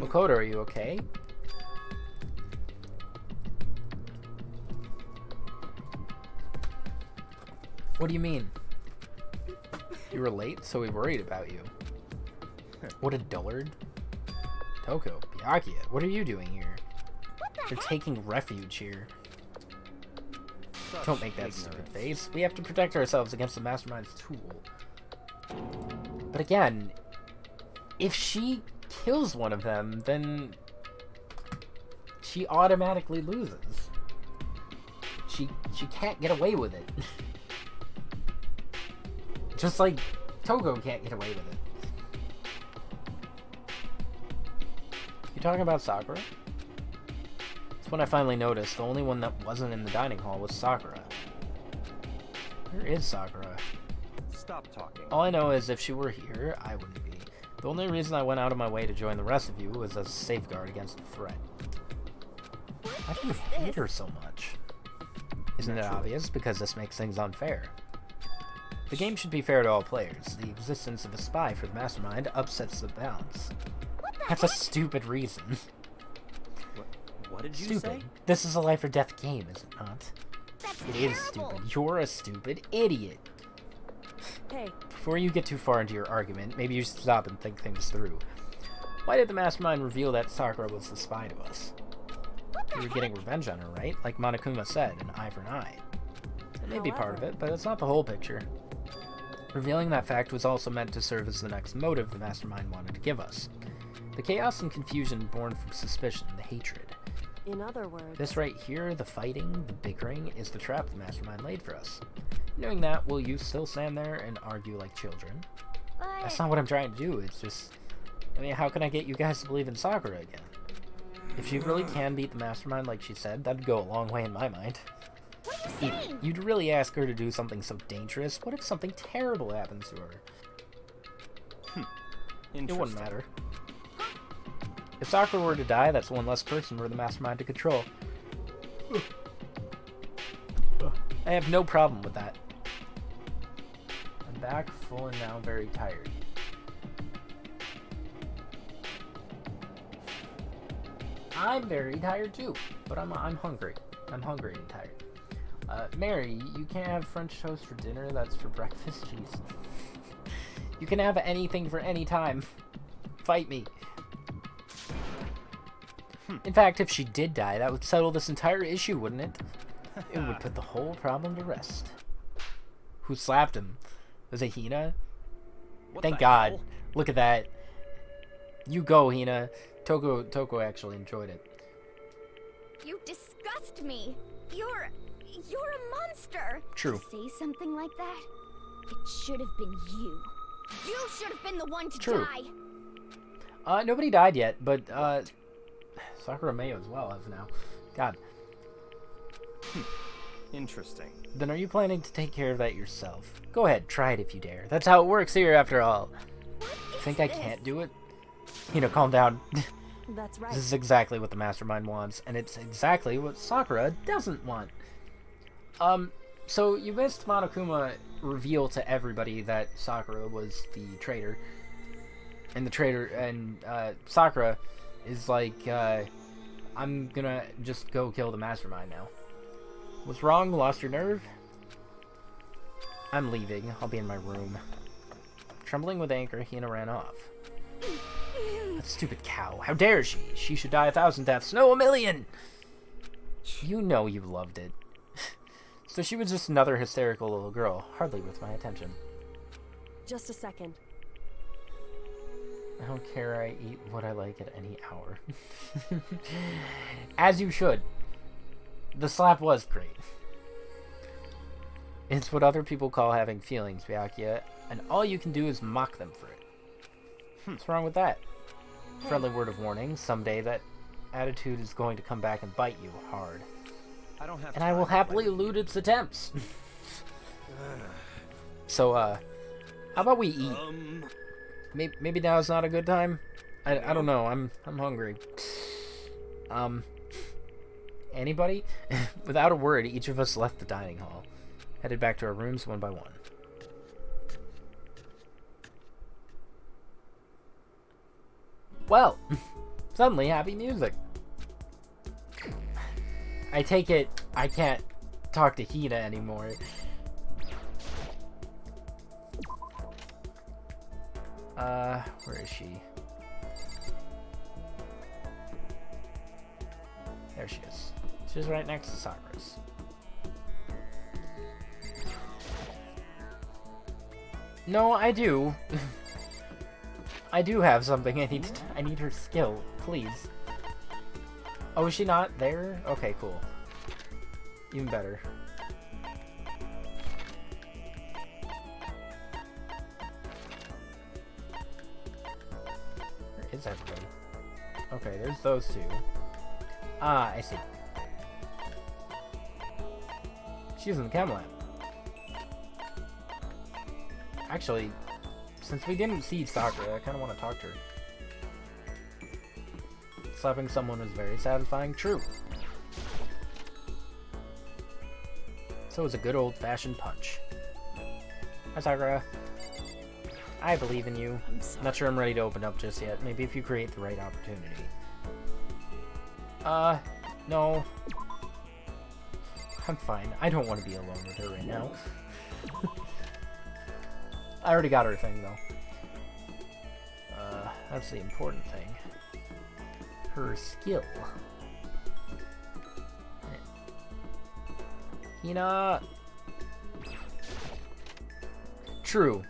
Makoto, are you okay? What do you mean? You were late, so we worried about you. What a dullard. Toko, Byakuya, what are you doing here? You're taking refuge here. Don't make that stupid face. We have to protect ourselves against the Mastermind's tool. But again, if she kills one of them, then she automatically loses. She can't get away with it. Just like Togo can't get away with it. You talking about Sakura? That's when I finally noticed the only one that wasn't in the dining hall was Sakura. Where is Sakura? Stop talking. All I know is if she were here, I wouldn't be. The only reason I went out of my way to join the rest of you was as a safeguard against a threat. Why do you hate her so much? Isn't it obvious? Because this makes things unfair. The game should be fair to all players. The existence of a spy for the Mastermind upsets the balance. That's a stupid reason. What did you Stupid. say? This is a life or death game, is it not? That's It is stupid. You're a stupid idiot. Hey, Before you get too far into your argument, maybe you should stop and think things through. Why did the Mastermind reveal that Sakura was the spy to us? You were getting revenge on her, right? Like Monokuma said, an eye for an eye. It may be part of it, but it's not the whole picture. Revealing that fact was also meant to serve as the next motive the Mastermind wanted to give us. The chaos and confusion born from suspicion, the hatred. in other words... This right here, the fighting, the bickering, is the trap the Mastermind laid for us. Knowing that, will you still stand there and argue like children? That's not what I'm trying to do, it's just... I mean, how can I get you guys to believe in Sakura again? If she really can beat the Mastermind like she said, that'd go a long way in my mind. Idiot, you'd really ask her to do something so dangerous? What if something terrible happens to her? It wouldn't matter. If Sakura were to die, that's one less person for the Mastermind to control. I have no problem with that. I'm back, full and now very tired. I'm very tired too, but I'm hungry. I'm hungry and tired. Mary, you can't have French toast for dinner. That's for breakfast. Jeez. You can have anything for any time. Fight me. In fact, if she did die, that would settle this entire issue, wouldn't it? It would put the whole problem to rest. Who slapped him? Was it Hina? Thank God. Hell? Look at that. You go, Hina. Toko actually enjoyed it. You disgust me. You're a monster. True. To say something like that, it should have been you. You should have been the one to True. die. Nobody died yet, but Sakura Mayo as well as now. God. Interesting. Then are you planning to take care of that yourself? Go ahead, try it if you dare. That's how it works here, after all. Think I can't do it? Calm down. That's right. This is exactly what the Mastermind wants, and it's exactly what Sakura doesn't want. So you missed Monokuma reveal to everybody that Sakura was the traitor. And Sakura is like, I'm gonna just go kill the Mastermind now. What's wrong? Lost your nerve? I'm leaving. I'll be in my room. Trembling with anger, Hina ran off. That stupid cow. How dare she? She should die 1,000 deaths. No, 1,000,000! You know you loved it. So she was just another hysterical little girl, hardly worth my attention. Just a second. I don't care, I eat what I like at any hour. As you should. The slap was great. It's what other people call having feelings, Byakuya, and all you can do is mock them for it. What's wrong with that? Friendly word of warning, someday that attitude is going to come back and bite you hard. I don't have And I will time to happily play. elude its attempts. So, how about we eat? Maybe now is not a good time? I don't know, I'm hungry. Anybody? Without a word, each of us left the dining hall. Headed back to our rooms one by one. Well, suddenly happy music. I take it I can't talk to Hina anymore. Where is she? There she is. She's right next to Sakura's. No, I do. I do have something I need her skill, please. Oh, is she not there? Okay, cool. Even better. Where is everybody? Okay, there's those two. Ah, I see. She's in the chem lab. Actually, since we didn't see Sakura, I kind of want to talk to her. Slapping someone was very satisfying. True. So was a good old-fashioned punch. Hi, Sakura. I believe in you. I'm sorry. Not sure I'm ready to open up just yet. Maybe if you create the right opportunity. No. I'm fine. I don't want to be alone with her right now. I already got her thing, though. That's the important thing. Her skill. Hina! True.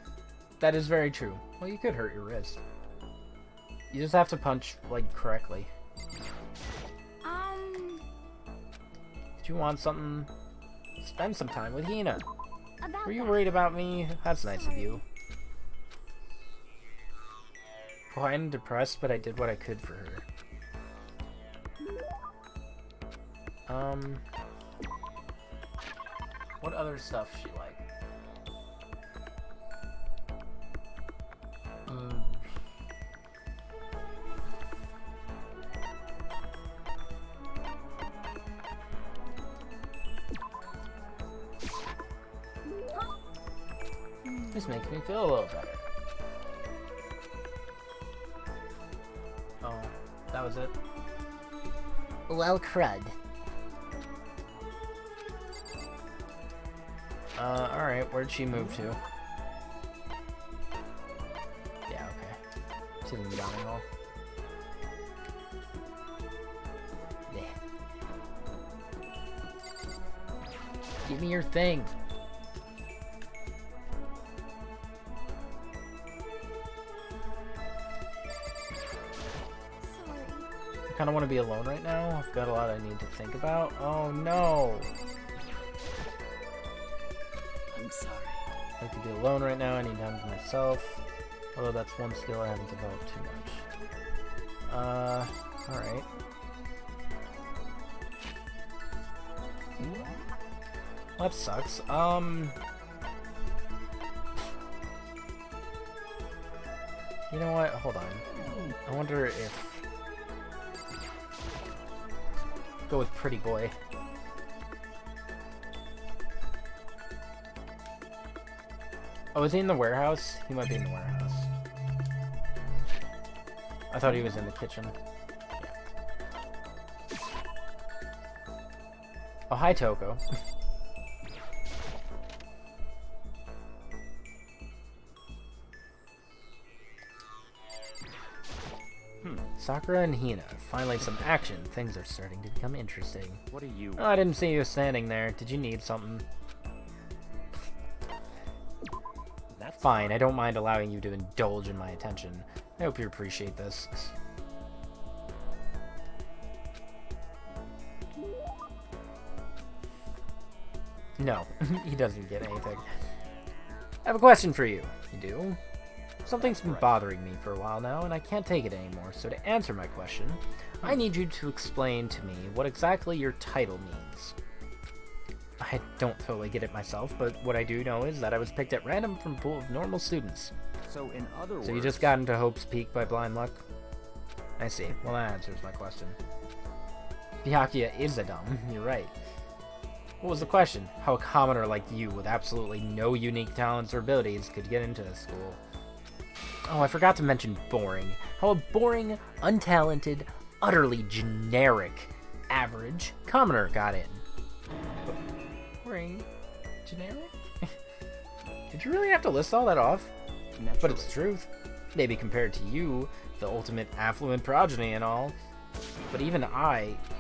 That is very true. Well, you could hurt your wrist. You just have to punch, like, correctly. Did you want something? Spend some time with Hina. About Were you that. worried about me? That's nice of you. Well, I'm depressed, but I did what I could for her. What other stuff she like? This makes me feel a little better. Oh, that was it? Well, crud. Alright, where'd she move to? Yeah, okay. She's in the dining hall. Yeah. Give me your thing. Sorry. I kind of want to be alone right now. I've got a lot I need to think about. Oh no! I'm sorry. I could be alone right now. I need time to myself. Although that's one skill I haven't developed too much. Alright. That sucks. You know what? Hold on. I wonder if... Go with Pretty Boy. Oh, is he in the warehouse? He might be in the warehouse. I thought he was in the kitchen. Yeah. Oh, hi, Toko. Sakura and Hina. Finally some action. Things are starting to become interesting. What are you? Oh, I didn't see you standing there. Did you need something? That's Fine, I don't mind allowing you to indulge in my attention. I hope you appreciate this. No, he doesn't get anything. I have a question for you. You do? Something's been bothering me for a while now, and I can't take it anymore, so to answer my question, I need you to explain to me what exactly your title means. I don't totally get it myself, but what I do know is that I was picked at random from a pool of normal students. So in other words... So you just got into Hope's Peak by blind luck? I see. Well, that answers my question. Byakuya is a dumb. You're right. What was the question? How a commoner like you with absolutely no unique talents or abilities could get into this school? Oh, I forgot to mention boring. How a boring, untalented, utterly generic, average commoner got in. Boring? Generic? Did you really have to list all that off? Naturally. But it's the truth. Maybe compared to you, the ultimate affluent progeny and all. But even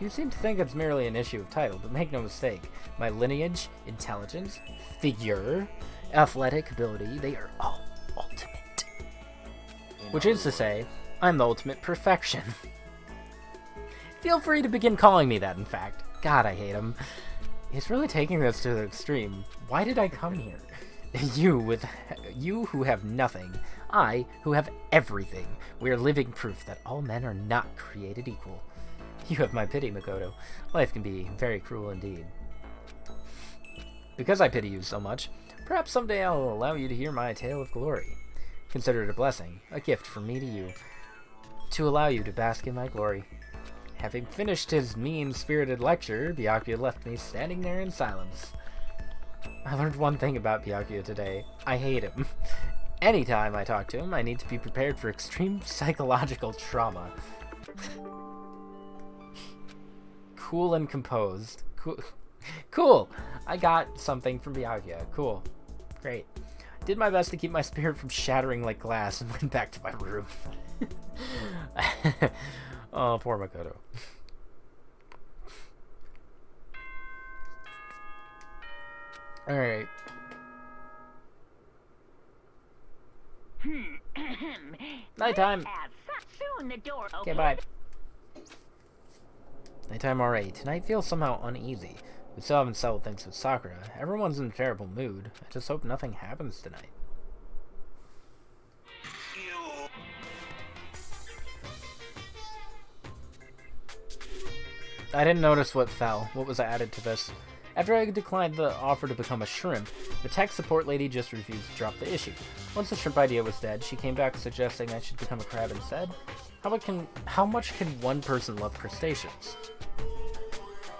you seem to think it's merely an issue of title, but make no mistake, my lineage, intelligence, figure, athletic ability, they are all ultimate. Which is to say, I'm the ultimate perfection. Feel free to begin calling me that, in fact. God, I hate him. He's really taking this to the extreme. Why did I come here? You who have nothing, I who have everything. We are living proof that all men are not created equal. You have my pity, Makoto. Life can be very cruel indeed. Because I pity you so much, perhaps someday I'll allow you to hear my tale of glory. Consider it a blessing, a gift from me to you, to allow you to bask in my glory. Having finished his mean-spirited lecture, Byakuya left me standing there in silence. I learned one thing about Byakuya today. I hate him. Anytime I talk to him, I need to be prepared for extreme psychological trauma. Cool and composed. Cool! I got something from Byakuya. Cool. Great. Did my best to keep my spirit from shattering like glass and went back to my room. Oh, poor Makoto. Alright. Nighttime. Soon the door opens. Okay, bye. Nighttime already. Tonight feels somehow uneasy. We still haven't settled things with Sakura. Everyone's in a terrible mood. I just hope nothing happens tonight. I didn't notice what fell. What was added to this? After I declined the offer to become a shrimp, the tech support lady just refused to drop the issue. Once the shrimp idea was dead, she came back suggesting I should become a crab instead. How much can one person love crustaceans?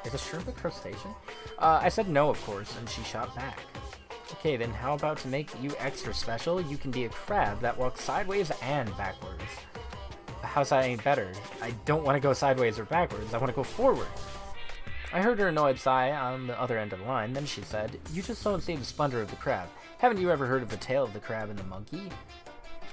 Is a shrimp a crustacean? I said no, of course, and she shot back. Okay, then how about to make you extra special, you can be a crab that walks sideways and backwards. How's that any better? I don't want to go sideways or backwards, I want to go forward. I heard her annoyed sigh on the other end of the line, then she said, you just don't see the splendor of the crab. Haven't you ever heard of the tale of the crab and the monkey?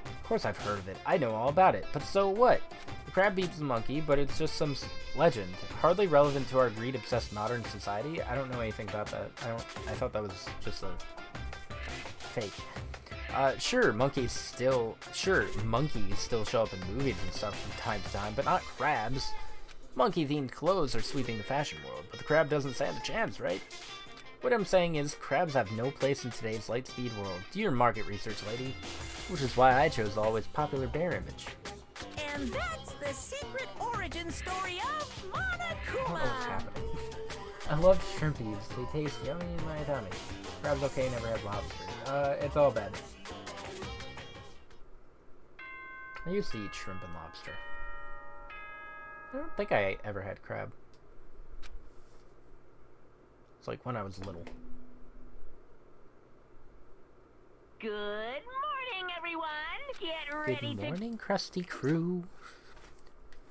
Of course I've heard of it, I know all about it, but so what? The crab beats the monkey, but it's just some legend, hardly relevant to our greed-obsessed modern society. I don't know anything about that. I thought that was just a fake. Sure, monkeys still show up in movies and stuff from time to time, but not crabs. Monkey-themed clothes are sweeping the fashion world, but the crab doesn't stand a chance, right? What I'm saying is, crabs have no place in today's light-speed world. Do your market research, lady. Which is why I chose the always popular bear image. And that's the secret origin story of I don't know what's Monokuma. happening. I love shrimpies. They taste yummy in my tummy. Crab's okay, never had lobster. It's all bad. I used to eat shrimp and lobster. I don't think I ever had crab. It's like when I was little. Good morning, everyone. Get ready Good morning, crusty crew.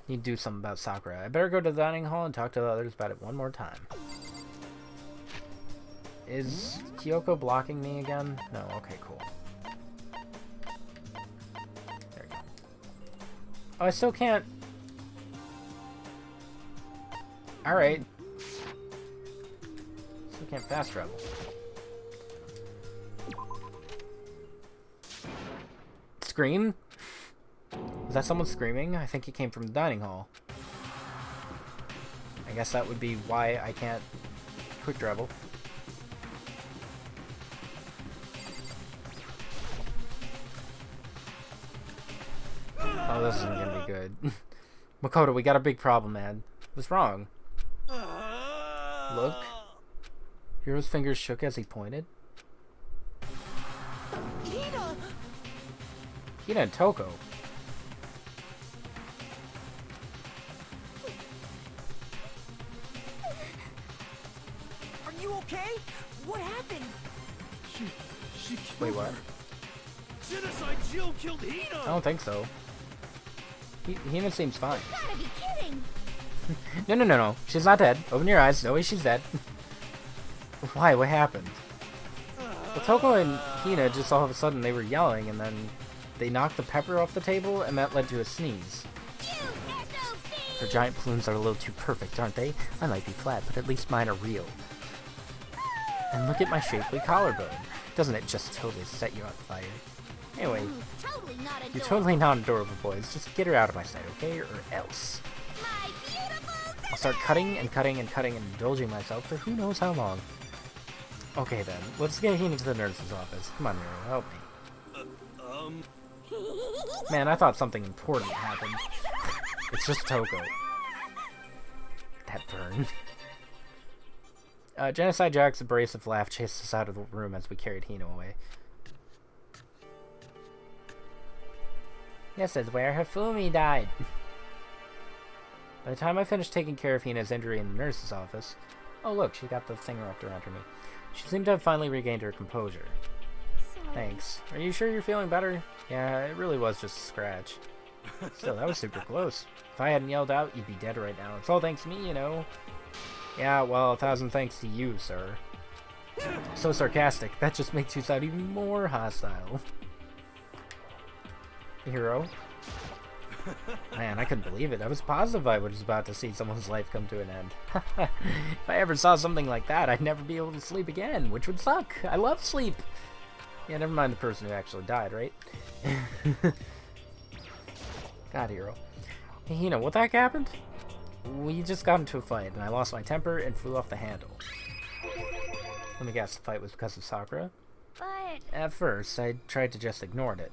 Need to do something about Sakura. I better go to the dining hall and talk to the others about it one more time. Is Kyoko blocking me again? No, okay, cool. There we go. Oh, I still can't... Alright. Still can't fast travel. Scream? Is that someone screaming? I think it came from the dining hall. I guess that would be why I can't quick travel. Oh, this isn't gonna be good. Makoto, we got a big problem, man. What's wrong? Look. Hiro's fingers shook as he pointed. Hina and Toko. Are you okay? What happened? She killed Wait, what? her. Genocide Jill killed Hina! I don't think so. Hina seems fine. Gotta be kidding! No. She's not dead. Open your eyes. No way she's dead. Why? What happened? Well, Toko and Hina just all of a sudden they were yelling and then they knocked the pepper off the table and that led to a sneeze. Her giant plumes are a little too perfect, aren't they? I might be flat, but at least mine are real. And look at my shapely collarbone. Doesn't it just totally set you on fire? Anyway, Totally not you're adorable. totally not adorable, boys. Just get her out of my sight, okay? Or else. My beautiful I'll start cutting and indulging myself for who knows how long. Okay then, let's get Hina to the nurse's office. Come on, Miro, help me. Man, I thought something important happened. It's just Toko. That burn. Genocide Jack's abrasive laugh chased us out of the room as we carried Hina away. This is where Hifumi died. By the time I finished taking care of Hina's injury in the nurse's office... Oh look, she got the thing wrapped around her knee. She seemed to have finally regained her composure. Sorry. Thanks. Are you sure you're feeling better? Yeah, it really was just a scratch. Still, that was super close. If I hadn't yelled out, you'd be dead right now. It's all thanks to me, you know. Yeah, well, 1,000 thanks to you, sir. So sarcastic. That just makes you sound even more hostile. Hero? Man, I couldn't believe it. I was positive I was about to see someone's life come to an end. If I ever saw something like that, I'd never be able to sleep again, which would suck. I love sleep. Yeah, never mind the person who actually died, right? God, Hero. Hey, Hina, what the heck happened? We just got into a fight, and I lost my temper and flew off the handle. Let me guess, the fight was because of Sakura? But At first, I tried to just ignore it.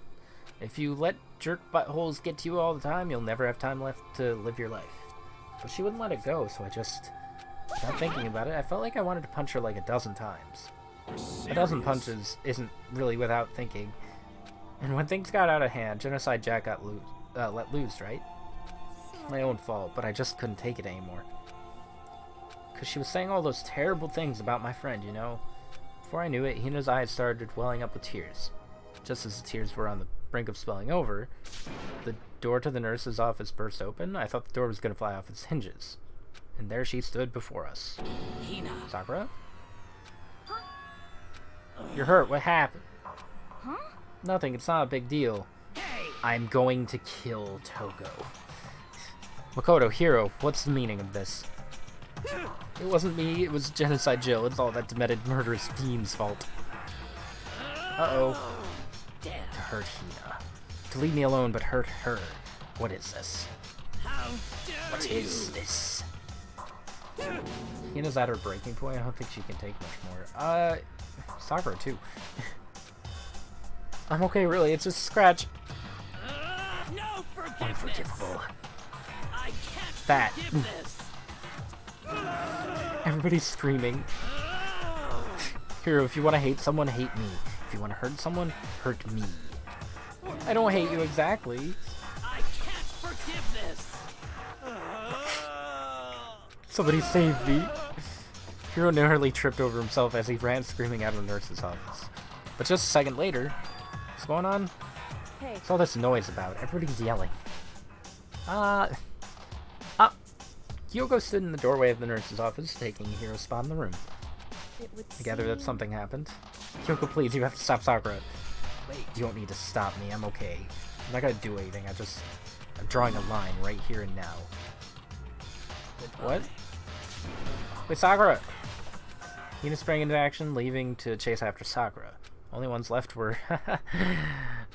If you let jerk buttholes get to you all the time, you'll never have time left to live your life. But she wouldn't let it go, so I just... Without thinking about it, I felt like I wanted to punch her like a dozen times. A dozen punches isn't really without thinking. And when things got out of hand, Genocide Jack got let loose, right? My own fault, but I just couldn't take it anymore. Because she was saying all those terrible things about my friend, you know? Before I knew it, Hina's eyes started welling up with tears. Just as the tears were on the brink of spilling over, the door to the nurse's office burst open. I thought the door was going to fly off its hinges. And there she stood before us. Hina. Sakura? You're hurt. What happened? Huh? Nothing. It's not a big deal. I'm going to kill Togo. Makoto, Hiro, what's the meaning of this? It wasn't me. It was Genocide Jill. It's all that demented murderous fiend's fault. Uh-oh. Damn. To hurt Hina. To leave me alone, but hurt her. What is this? How dare What you? is this? Hina's at her breaking point. I don't think she can take much more. Sakura, too. I'm okay, really. It's just a scratch. No forgiveness. Unforgivable. I can't That. forgive this. Everybody's screaming. Hiro, if you want to hate someone, hate me. If you want to hurt someone, hurt me. I don't hate you exactly. I can't forgive this. Somebody save me. Hiro nearly tripped over himself as he ran screaming out of the nurse's office. But just a second later, what's going on? Hey, What's all this noise about? Everybody's yelling. Kyoko stood in the doorway of the nurse's office, taking Hiro's spot in the room. it would I gather that seem- something happened. Kyoko, please, you have to stop Sakura. Wait, you don't need to stop me. I'm okay. I'm not gonna do anything. I'm drawing a line right here and now. What? Wait, Sakura! Hina sprang into action, leaving to chase after Sakura. Only ones left were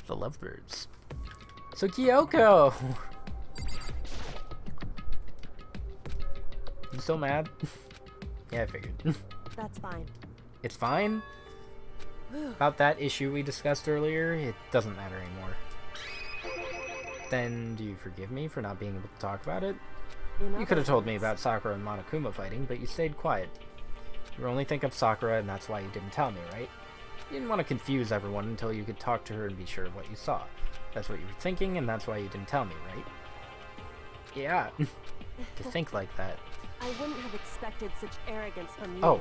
the lovebirds. So Kyoko! You still mad? Yeah, I figured. That's fine. It's fine? About that issue we discussed earlier, it doesn't matter anymore. Then, do you forgive me for not being able to talk about it? You could have told me about Sakura and Monokuma fighting, but you stayed quiet. You were only thinking of Sakura, and that's why you didn't tell me, right? You didn't want to confuse everyone until you could talk to her and be sure of what you saw. That's what you were thinking, and that's why you didn't tell me, right? Yeah. To think like that. I wouldn't have expected such arrogance from you. Oh.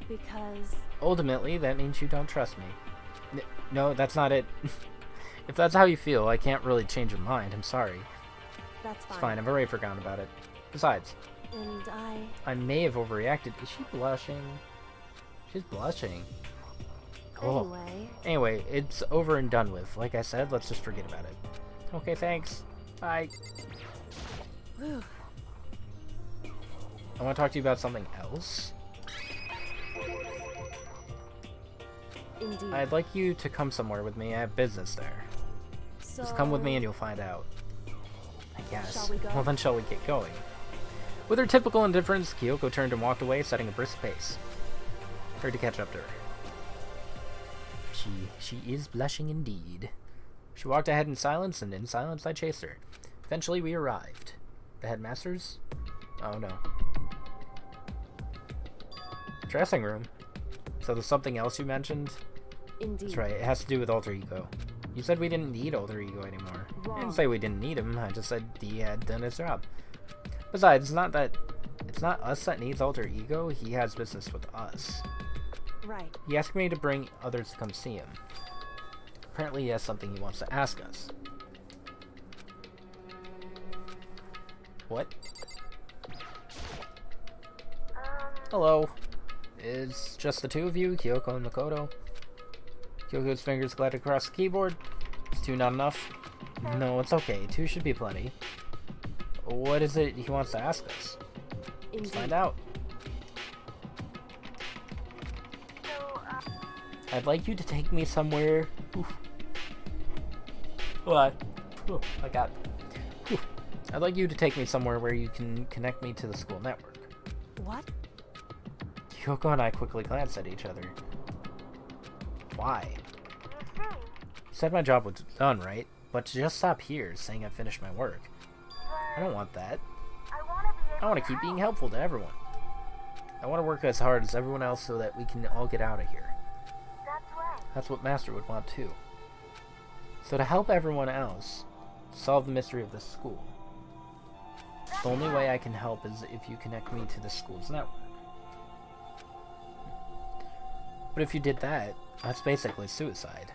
Because Ultimately, that means you don't trust me. No, that's not it. If that's how you feel, I can't really change your mind. I'm sorry. that's fine. It's fine. I've already forgotten about it. Besides, And I may have overreacted. Is she blushing? She's blushing. Oh. Anyway, it's over and done with. Like I said, let's just forget about it. Okay, thanks. Bye. Whew. I want to talk to you about something else. Indeed. I'd like you to come somewhere with me. I have business there. So, Just come with me and you'll find out. I guess. Shall we go? Well, then shall we get going? With her typical indifference, Kyoko turned and walked away, setting a brisk pace. Tried to catch up to her. She is blushing indeed. She walked ahead in silence, and in silence I chased her. Eventually we arrived. The headmaster's? Oh no. Dressing room? So there's something else you mentioned? Indeed. That's right, it has to do with alter ego. You said we didn't need alter ego anymore. I Wrong. didn't say we didn't need him, I just said he had done his job. Besides, it's not us that needs alter ego, he has business with us. Right. He asked me to bring others to come see him. Apparently he has something he wants to ask us. What? Hello. It's just the two of you, Kyoko and Makoto. Kyoko's fingers glided across the keyboard. Is two not enough? No, it's okay. Two should be plenty. What is it he wants to ask us? Indeed. Let's find out. I'd like you to take me somewhere. Oof. What? Ooh, I got it. Oof. I'd like you to take me somewhere where you can connect me to the school network. What? Kyoko and I quickly glanced at each other. Why? You said my job was done, right? But to just stop here, saying I finished my work. I don't want that. I want to keep being helpful to everyone. I want to work as hard as everyone else so that we can all get out of here. That's what Master would want too. So to help everyone else solve the mystery of this school, the only way I can help is if you connect me to the school's network. But if you did that, that's basically suicide.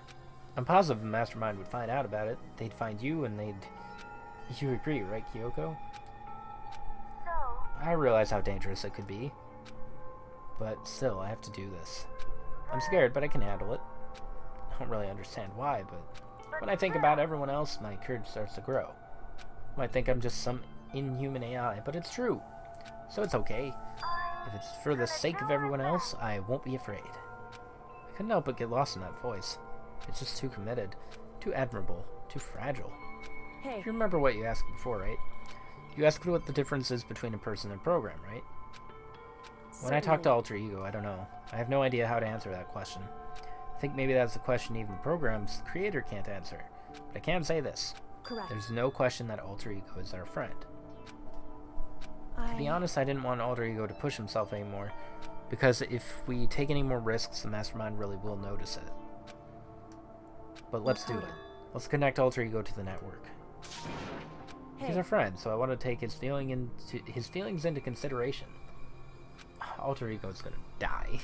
I'm positive the Mastermind would find out about it. They'd find you and they'd... You agree, right, Kyoko? I realize how dangerous it could be. But still, I have to do this. I'm scared, but I can handle it. I don't really understand why, but when I think about everyone else, my courage starts to grow. I might think I'm just some inhuman AI, but it's true. So it's okay. If it's for the sake of everyone else, I won't be afraid. I couldn't help but get lost in that voice. It's just too committed, too admirable, too fragile. Hey. You remember what you asked before, right? You asked what the difference is between a person and a program, right? When I talk to Alter Ego, I don't know. I have no idea how to answer that question. I think maybe that's the question even the program's creator can't answer. But I can say this. Correct. There's no question that Alter Ego is our friend. To be honest, I didn't want Alter Ego to push himself anymore, because if we take any more risks, the Mastermind really will notice it. But let's do it. Let's connect Alter Ego to the network. Hey. He's our friend, so I want to take his feelings into consideration. Alter Ego's gonna die.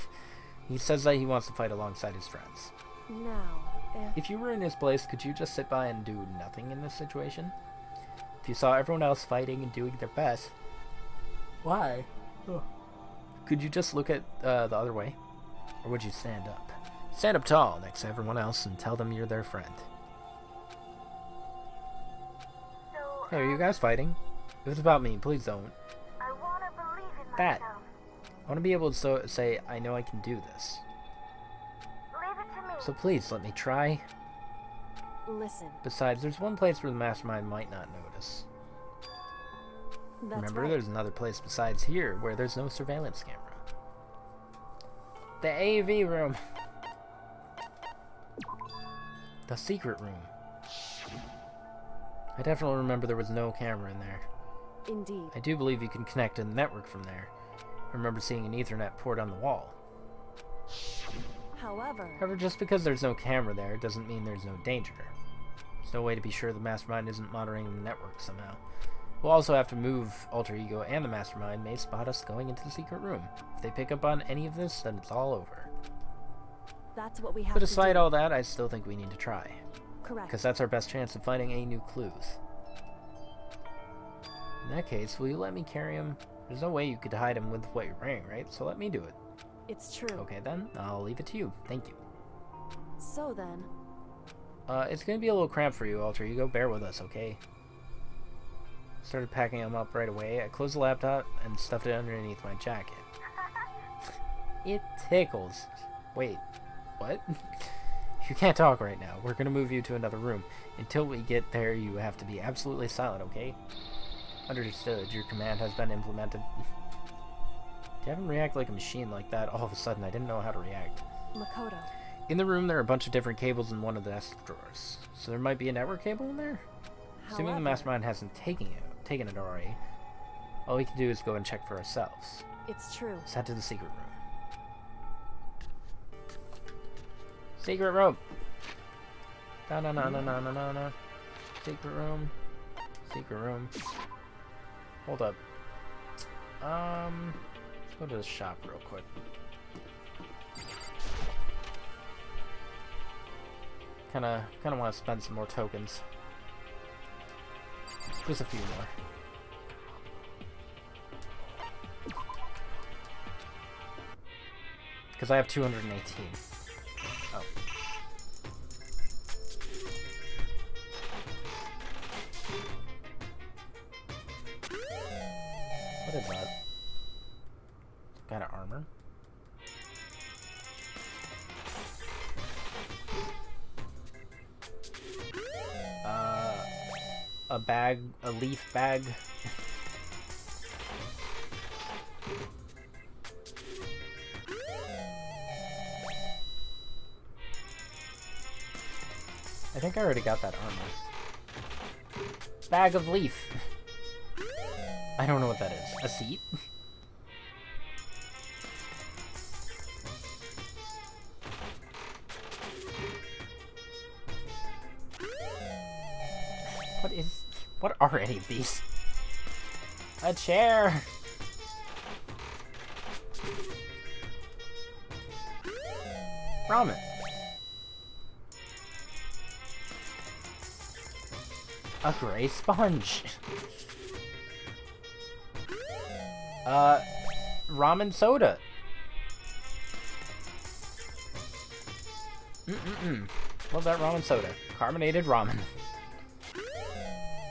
He says that he wants to fight alongside his friends. Now, If you were in his place, could you just sit by and do nothing in this situation? If you saw everyone else fighting and doing their best, why? Could you just look at the other way? Or would you stand up? Stand up tall next to everyone else and tell them you're their friend. Hey, are you guys fighting? If it's about me, please don't. I want to believe in That. myself. I want to be able to say, I know I can do this. Leave it to me. So please, let me try. Listen. Besides, there's one place where the mastermind might not notice. That's Remember, right. there's another place besides here where there's no surveillance camera. The AV room. The secret room. I definitely remember there was no camera in there. Indeed. I do believe you can connect to the network from there. I remember seeing an Ethernet port on the wall. However, However, just because there's no camera there doesn't mean there's no danger. There's no way to be sure the mastermind isn't monitoring the network somehow. We'll also have to move Alter Ego, and the mastermind may spot us going into the secret room. If they pick up on any of this, then it's all over. that's what we have But to despite do. all that, I still think we need to try. Correct. Because that's our best chance of finding any new clues. In that case, will you let me carry him? There's no way you could hide him with what you're wearing, right? So let me do it. It's true. Okay then, I'll leave it to you. Thank you. So then, It's gonna be a little cramped for you, Alter Ego. Bear with us, okay? Started packing him up right away. I closed the laptop and stuffed it underneath my jacket. It tickles. Wait, what? You can't talk right now. We're gonna move you to another room. Until we get there, you have to be absolutely silent, okay? Understood. Your command has been implemented. To have him react like a machine like that all of a sudden, I didn't know how to react. Makoto. In the room, there are a bunch of different cables in one of the desk drawers. So there might be a network cable in there? Assuming the However, mastermind hasn't taken it already, all we can do is go and check for ourselves. It's true. Let's head to the secret room. Secret room! Da-na-na-na-na-na-na. Secret room. Secret room. Hold up. Let's go to the shop real quick. Kinda want to spend some more tokens. Just a few more. Because I have 218. Oh. What is that? Some kind of armor? A bag, a leaf bag. I think I already got that armor. Bag of leaf. I don't know what that is. A seat? What are any of these? A chair! Ramen. A gray sponge. Ramen soda. Love that ramen soda. Carbonated ramen.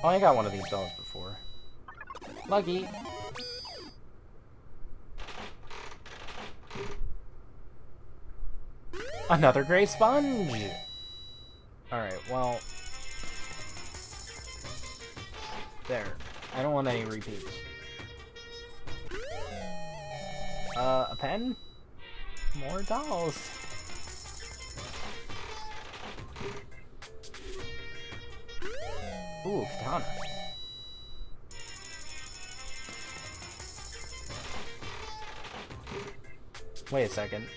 Oh, I got one of these dolls before. Lucky. Another gray sponge! Alright, well... There. I don't want any repeats. A pen? More dolls. Ooh, katana. Wait a second.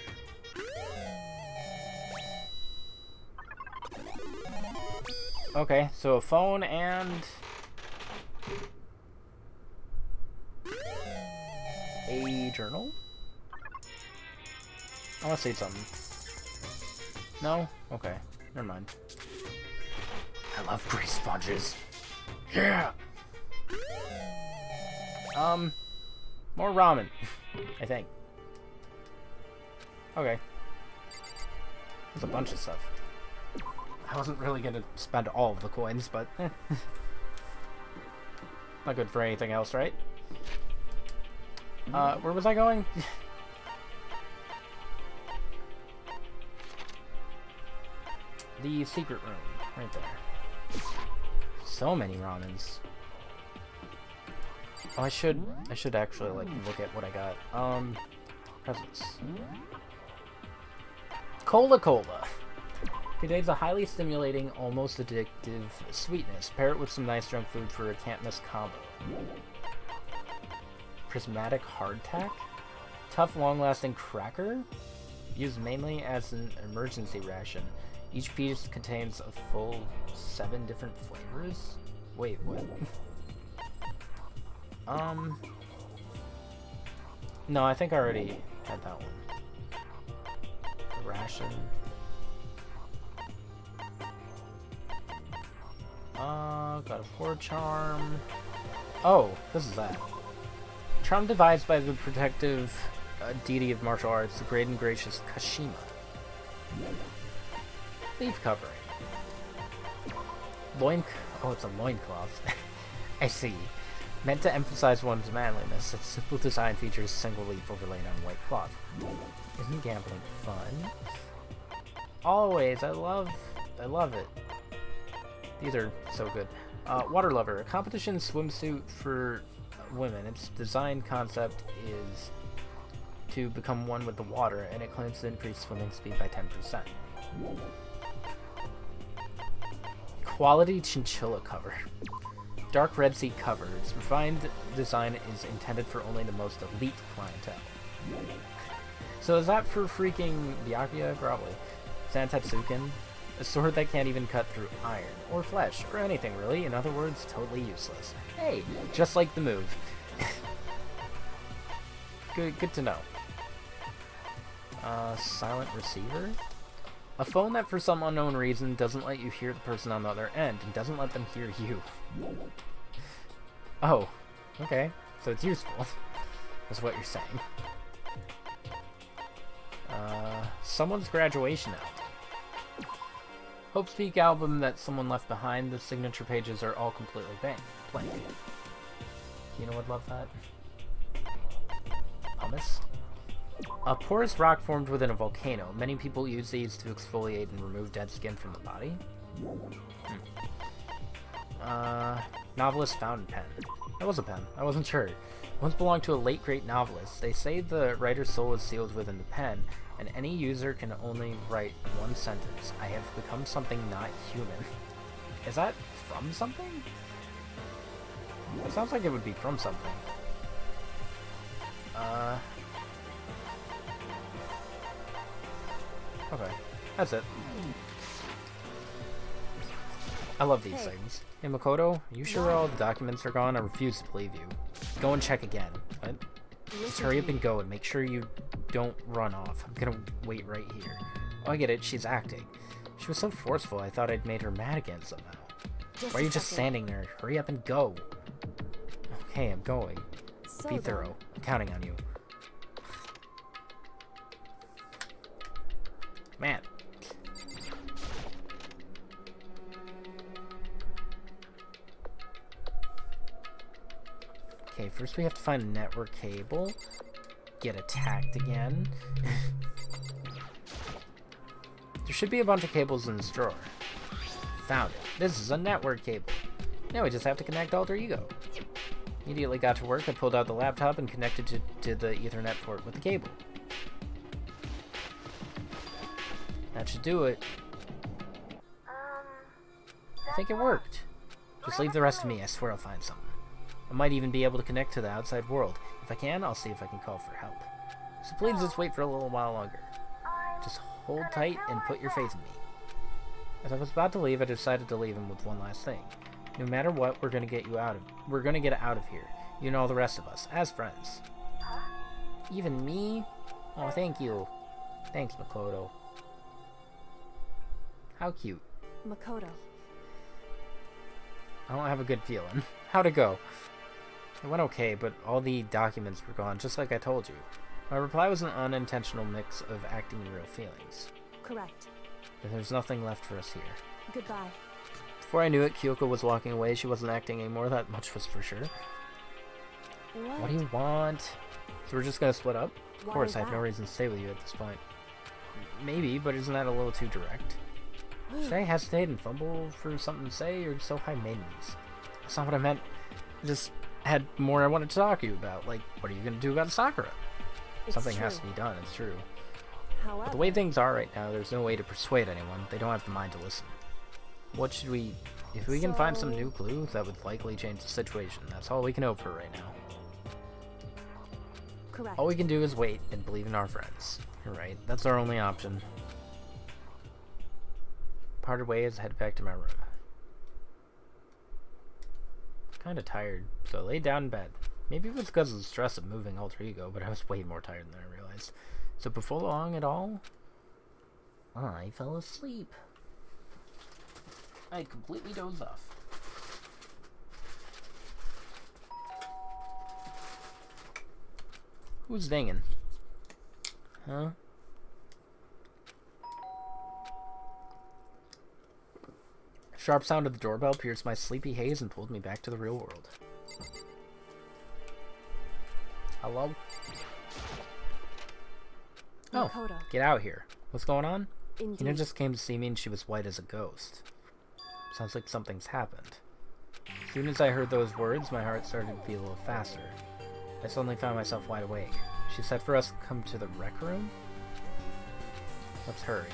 Okay, so a phone and... a journal? I want to say something. No? Okay, never mind. I love gray sponges. Yeah! More ramen, I think. Okay. There's a bunch of stuff. I wasn't really gonna spend all of the coins, but not good for anything else, right? Where was I going? The secret room. Right there. So many ramens. Oh, I should actually, like, look at what I got. Presents. Cola. Contains a highly stimulating, almost addictive sweetness. Pair it with some nice junk food for a can't-miss combo. Prismatic hardtack? Tough, long-lasting cracker? Used mainly as an emergency ration. Each piece contains a full 7 different flavors? Wait, what? No, I think I already had that one. Ration. Got a 4 charm. Oh, this is that. Charm devised by the protective deity of martial arts, the great and gracious Kashima. Leaf covering. Oh, it's a loincloth. I see. Meant to emphasize one's manliness, its simple design features a single leaf overlaid on white cloth. Isn't gambling fun? Always, I love it. These are so good. Water Lover, a competition swimsuit for women. Its design concept is to become one with the water, and it claims to increase swimming speed by 10%. Quality chinchilla cover. Dark Red Sea cover. Its refined design is intended for only the most elite clientele. So is that for freaking Byakuya? Probably. Santetsuken. A sword that can't even cut through iron, or flesh, or anything really. In other words, totally useless. Hey, just like the move. Good to know. Silent receiver? A phone that for some unknown reason doesn't let you hear the person on the other end, and doesn't let them hear you. Oh, okay. So it's useful. That's what you're saying. Someone's graduation album. Hope Speak album that someone left behind. The signature pages are all completely blank. Kino would love that. Pumice. A porous rock formed within a volcano. Many people use these to exfoliate and remove dead skin from the body. Novelist fountain pen. That was a pen. I wasn't sure. Once belonged to a late great novelist. They say the writer's soul is sealed within the pen, and any user can only write one sentence. I have become something not human. Is that from something? It sounds like it would be from something. Okay. That's it. I love these things. Hey Makoto, you sure all the documents are gone? I refuse to believe you. Go and check again. What? Just hurry up and go and make sure you don't run off. I'm gonna wait right here. Oh, I get it. She's acting. She was so forceful, I thought I'd made her mad again somehow. Why are you just standing there? Hurry up and go. Okay, I'm going. Be thorough. I'm counting on you. Man. Okay, first we have to find a network cable. Get attacked again. There should be a bunch of cables in this drawer. Found it. This is a network cable. Now we just have to connect Alter Ego. Immediately got to work. I pulled out the laptop and connected to the Ethernet port with the cable. That should do it. I think it worked. Just leave the rest to me. I swear I'll find something. I might even be able to connect to the outside world. If I can, I'll see if I can call for help. So please just wait for a little while longer. Just hold tight and put your faith in me. As I was about to leave, I decided to leave him with one last thing. No matter what, we're gonna get out of here. You and all the rest of us, as friends. Even me? Oh, thank you. Thanks, Makoto. How cute. Makoto. I don't have a good feeling. How'd it go? It went okay, but all the documents were gone, just like I told you. My reply was an unintentional mix of acting and real feelings. Correct. But there's nothing left for us here. Goodbye. Before I knew it, Kyoko was walking away. She wasn't acting anymore, that much was for sure. What do you want? So we're just gonna split up? Of course, I have no reason to stay with you at this point. Maybe, but isn't that a little too direct? Should I hesitate and fumble for something to say, or so high maintenance? That's not what I meant. I just had more I wanted to talk to you about. Like, what are you going to do about Sakura? Something has to be done, it's true. However, But the way things are right now, there's no way to persuade anyone. They don't have the mind to listen. What should we... If we can find some new clues, that would likely change the situation. That's all we can hope for right now. correct. All we can do is wait and believe in our friends. You're right. That's our only option. Parted ways, head back to my room. Kinda tired, so I laid down in bed. Maybe it was because of the stress of moving alter ego, but I was way more tired than I realized. So before long at all, I fell asleep. I completely dozed off. Who's dinging? Huh? Sharp sound of the doorbell pierced my sleepy haze and pulled me back to the real world. Hello? Oh, Makoto. get out here. What's going on? Indeed. Hina just came to see me and she was white as a ghost. Sounds like something's happened. As soon as I heard those words, my heart started to beat a little faster. I suddenly found myself wide awake. She said for us to come to the rec room? Let's hurry.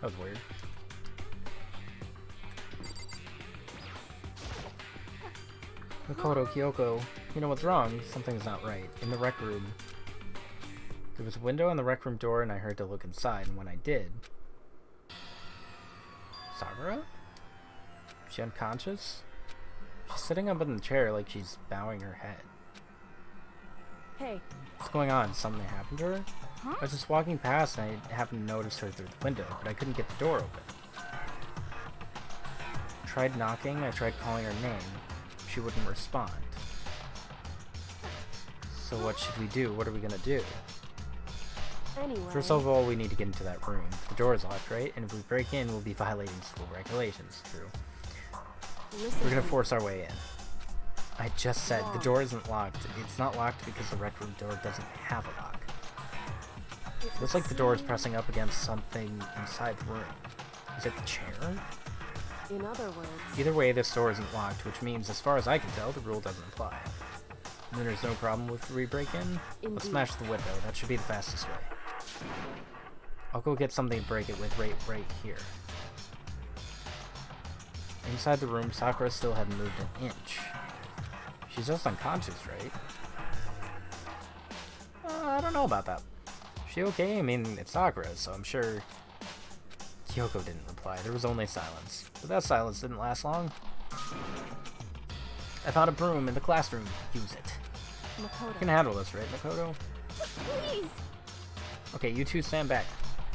That was weird. Makoto, Kyoko, you know what's wrong? Something's not right. In the rec room. There was a window on the rec room door and I heard to look inside, and when I did... Sakura? Is she unconscious? She's sitting up in the chair like she's bowing her head. Hey, What's going on? Something happened to her? I was just walking past and I happened to notice her through the window, but I couldn't get the door open. I tried knocking, I tried calling her name. She wouldn't respond. So what should we do? What are we gonna do? anyway. First of all, we need to get into that room. The door is locked, right? And if we break in, we'll be violating school regulations. True. Listen We're gonna to me. force our way in. I just said the door isn't locked. It's not locked because the rec room door doesn't have a lock. It Looks like the door is pressing up against something inside the room. Is it the chair? In other words, Either way, this door isn't locked, which means, as far as I can tell, the rule doesn't apply. And then there's no problem with we break in? Let's Indeed. smash the window. That should be the fastest way. I'll go get something to break it with right here. Inside the room, Sakura still hadn't moved an inch. She's just unconscious, right? I don't know about that. Is she okay? I mean, it's Sakura, so I'm sure... Kyoko didn't reply. There was only silence. But that silence didn't last long. I found a broom in the classroom. Use it. Makoto. You can handle this, right, Makoto? Please! Okay, you two stand back.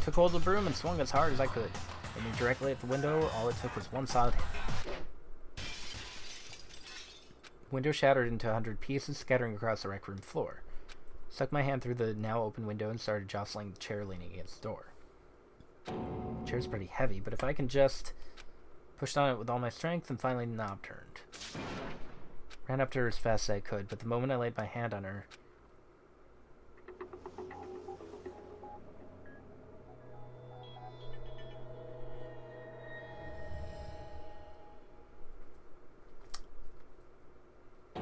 Took hold of the broom and swung as hard as I could. Aiming directly at the window, all it took was one solid hit. Window shattered into 100 pieces, scattering across the rec room floor. Stuck my hand through the now open window and started jostling the chair leaning against the door. The chair's pretty heavy, but if I can just... Pushed on it with all my strength, and finally the knob turned. Ran up to her as fast as I could, but the moment I laid my hand on her...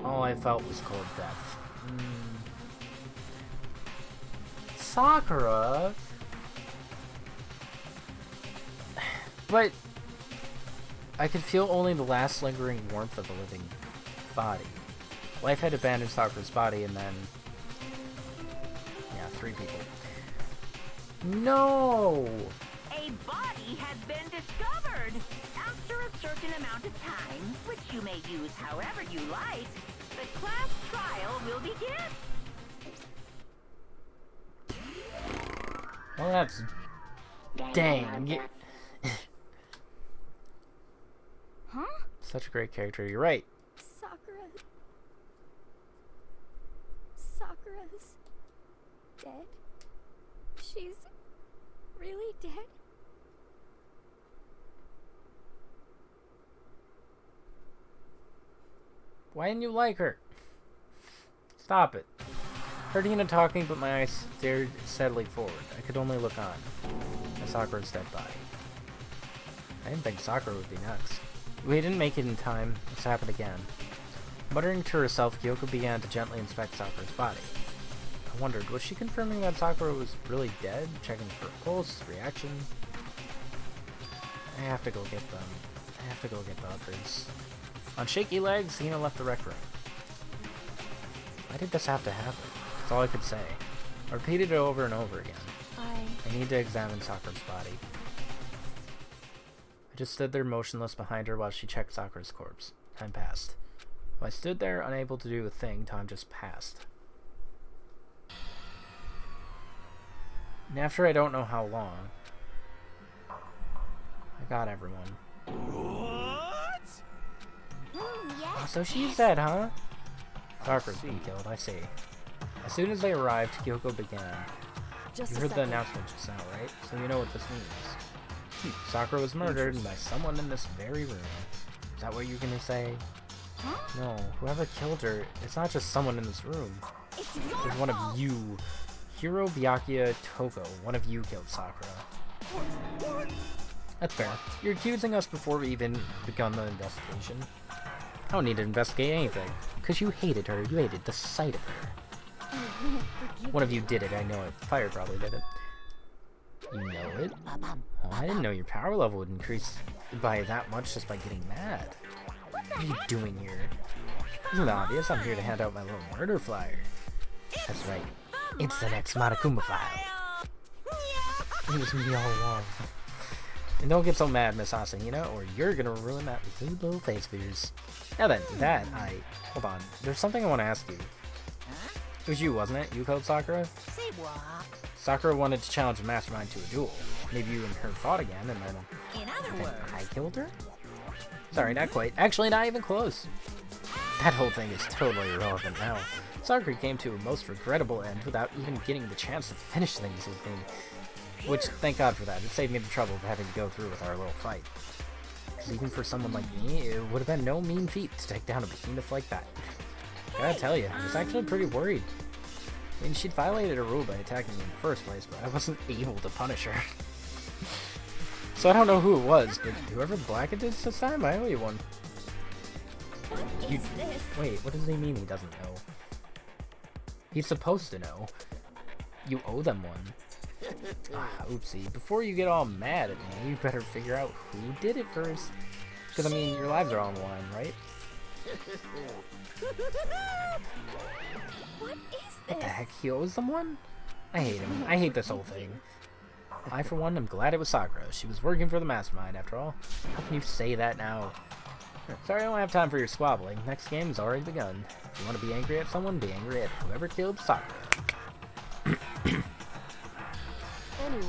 all I felt was cold death. Sakura? But I could feel only the last lingering warmth of a living body. Life had abandoned Sakura's body, and then... yeah, 3 people. No! A body has been discovered. After a certain amount of time, which you may use however you like, the class trial will begin. Well, that's... dang. Huh? Such a great character. You're right. Sakura's dead? She's really dead? Why didn't you like her? Stop it. Heard Hina talking, but my eyes stared steadily forward. I could only look on. At Sakura's dead body. I didn't think Sakura would be next. We didn't make it in time. This happened again. Muttering to herself, Kyoko began to gently inspect Sakura's body. I wondered, was she confirming that Sakura was really dead? Checking for a pulse, reaction? I have to go get them. I have to go get the others. On shaky legs, Hina left the rec room. Why did this have to happen? That's all I could say. I repeated it over and over again. I need to examine Sakura's body. I just stood there motionless behind her while she checked Sakura's corpse. Time passed. While I stood there, unable to do a thing, time just passed. And after I don't know how long, I got everyone. What? Yes. Oh, so she's dead, huh? Sakura's been killed, I see. As soon as they arrived, Kyoko began. Just You a heard the second. announcement just now, right? So you know what this means. Sakura was murdered by someone in this very room. Is that what you're gonna say? Huh? No, whoever killed her, it's not just someone in this room. It's your It's one fault. of you. Hiro Byakuya Toko, one of you killed Sakura. That's fair. You're accusing us before we even begun the investigation. I don't need to investigate anything. Because you hated her. You hated the sight of her. Forgive One of you did it, I know it. Fire probably did it. You know it? Oh, I didn't know your power level would increase by that much just by getting mad. What are you doing here? Isn't it obvious? I'm here to hand out my little murder flyer. That's right. It's the next Monokuma file. It was me all along. And don't get so mad, Miss Asahina, or you're gonna ruin that with two little face of yours. Now then, hold on. There's something I want to ask you. It was you, wasn't it? You killed Sakura? Say what? Sakura wanted to challenge the mastermind to a duel. Maybe you and her fought again, and then In other words, I killed her? Sorry, not quite. Actually, not even close. That whole thing is totally irrelevant now. Sakura came to a most regrettable end without even getting the chance to finish things with me. Which, thank God for that. It saved me the trouble of having to go through with our little fight. Because even for someone like me, it would have been no mean feat to take down a behemoth like that. Gotta tell you, I was actually pretty worried. I mean, she'd violated a rule by attacking me in the first place, but I wasn't able to punish her. So I don't know who it was, but whoever Blackett did this time, I owe you one. What is this? Wait, what does he mean he doesn't know? He's supposed to know. You owe them one. Oopsie. Before you get all mad at me, you better figure out who did it first. Because, I mean, your lives are on the line, right? What is What the this? heck? He owes them one? I hate him. I hate this whole thing. I, for one, am glad it was Sakura. She was working for the mastermind, after all. How can you say that now? Sorry, I don't have time for your squabbling. Next game's already begun. If you want to be angry at someone, be angry at whoever killed Sakura. Anyway,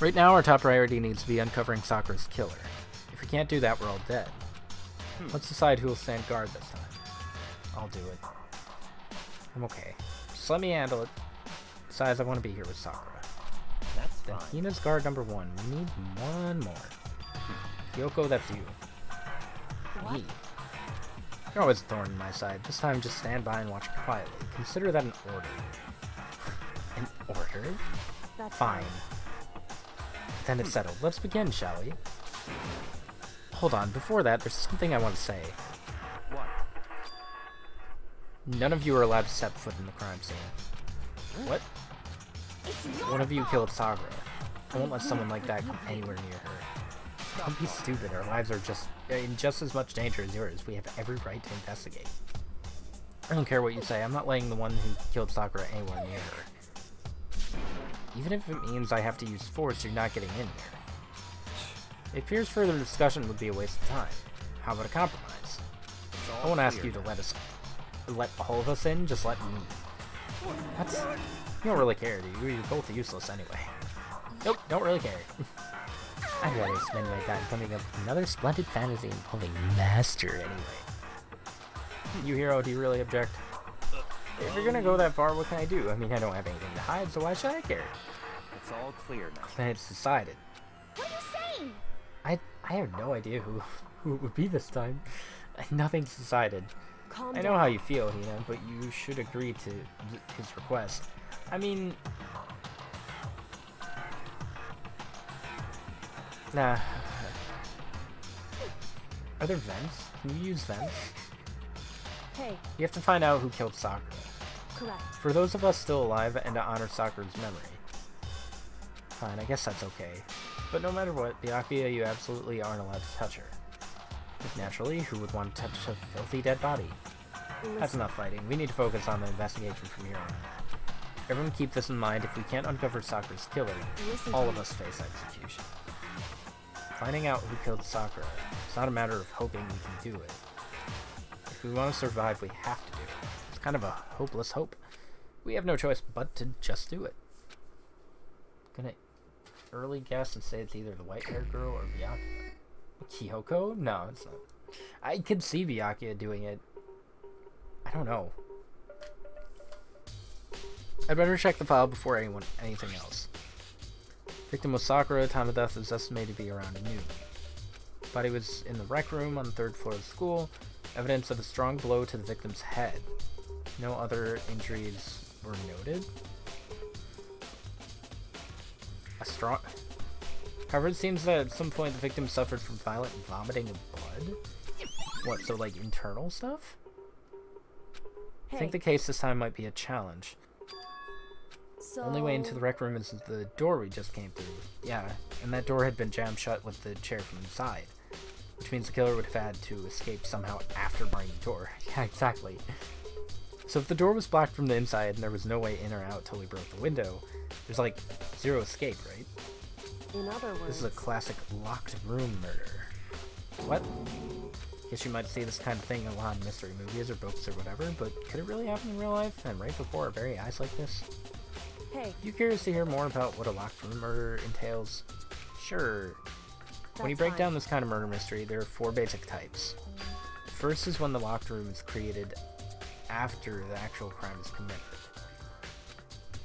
Right now, our top priority needs to be uncovering Sakura's killer. If we can't do that, we're all dead. Let's decide who will stand guard this time. I'll do it. I'm okay. Just let me handle it. Besides, I want to be here with Sakura. That's Then fine. Hina's guard number 1. We need one more. Kyoko, that's you. Me. You're always a thorn in my side. This time, just stand by and watch quietly. Consider that an order. An order? that's Fine. Then it's settled. Let's begin, shall we? Hold on, before that, there's something I want to say. What? None of you are allowed to step foot in the crime scene. What? It's your One of you fault. killed Sakura. I won't let someone like that come anywhere near her. Don't be stupid. Our lives are just in just as much danger as yours. We have every right to investigate. I don't care what you say. I'm not letting the one who killed Sakura anywhere near her. Even if it means I have to use force, you're not getting in there. It appears further discussion would be a waste of time. How about a compromise? I won't ask you to let all of us in, just let me. That's... You don't really care, do you? You're both useless anyway. Nope, don't really care. I'd rather spend my time coming up with another splendid fantasy and pulling master anyway. You hero, do you really object? If you're gonna go that far, what can I do? I mean, I don't have anything to hide, so why should I care? It's all clear now. Then it's decided. What are you saying? I have no idea who it would be this time. Nothing's decided. Calm I know down. how you feel, Hina, but you should agree to his request. I mean... Nah. Are there vents? Can you use vents? Hey, You have to find out who killed Sakura. correct. For those of us still alive and to honor Sakura's memory. Fine, I guess that's okay. But no matter what, Byakuya, you absolutely aren't allowed to touch her. Naturally, who would want to touch a filthy dead body? That's Listen, enough fighting. We need to focus on the investigation from here on. Everyone keep this in mind. If we can't uncover Sakura's killer, listen all to of me. us face execution. Finding out who killed Sakura, it's not a matter of hoping we can do it. If we want to survive, we have to do it. It's kind of a hopeless hope. We have no choice but to just do it. Gonna early guess and say it's either the white-haired girl or Byakuya. Kyoko? No, it's not. I could see Byakuya doing it. I don't know. I'd better check the file before anything else. Victim was Sakura. Time of death is estimated to be around noon. Body was in the rec room on the 3rd floor of the school. Evidence of a strong blow to the victim's head. No other injuries were noted. However, it seems that at some point the victim suffered from violent vomiting of blood. What, so like internal stuff? I Hey, think the case this time might be a challenge. so... Only way into the rec room is the door we just came through. Yeah, and that door had been jammed shut with the chair from inside. Which means the killer would have had to escape somehow after barring the door. Yeah, exactly. So if the door was blocked from the inside and there was no way in or out till we broke the window, there's like zero escape, right? In other words... This is a classic locked room murder. What? Guess you might see this kind of thing in a lot of mystery movies or books or whatever, but could it really happen in real life and right before our very eyes like this? Hey, You curious to hear more about what a locked room murder entails? Sure. When you that's break fine. down this kind of murder mystery, there are 4 basic types. The first is when the locked room is created after the actual crime is committed.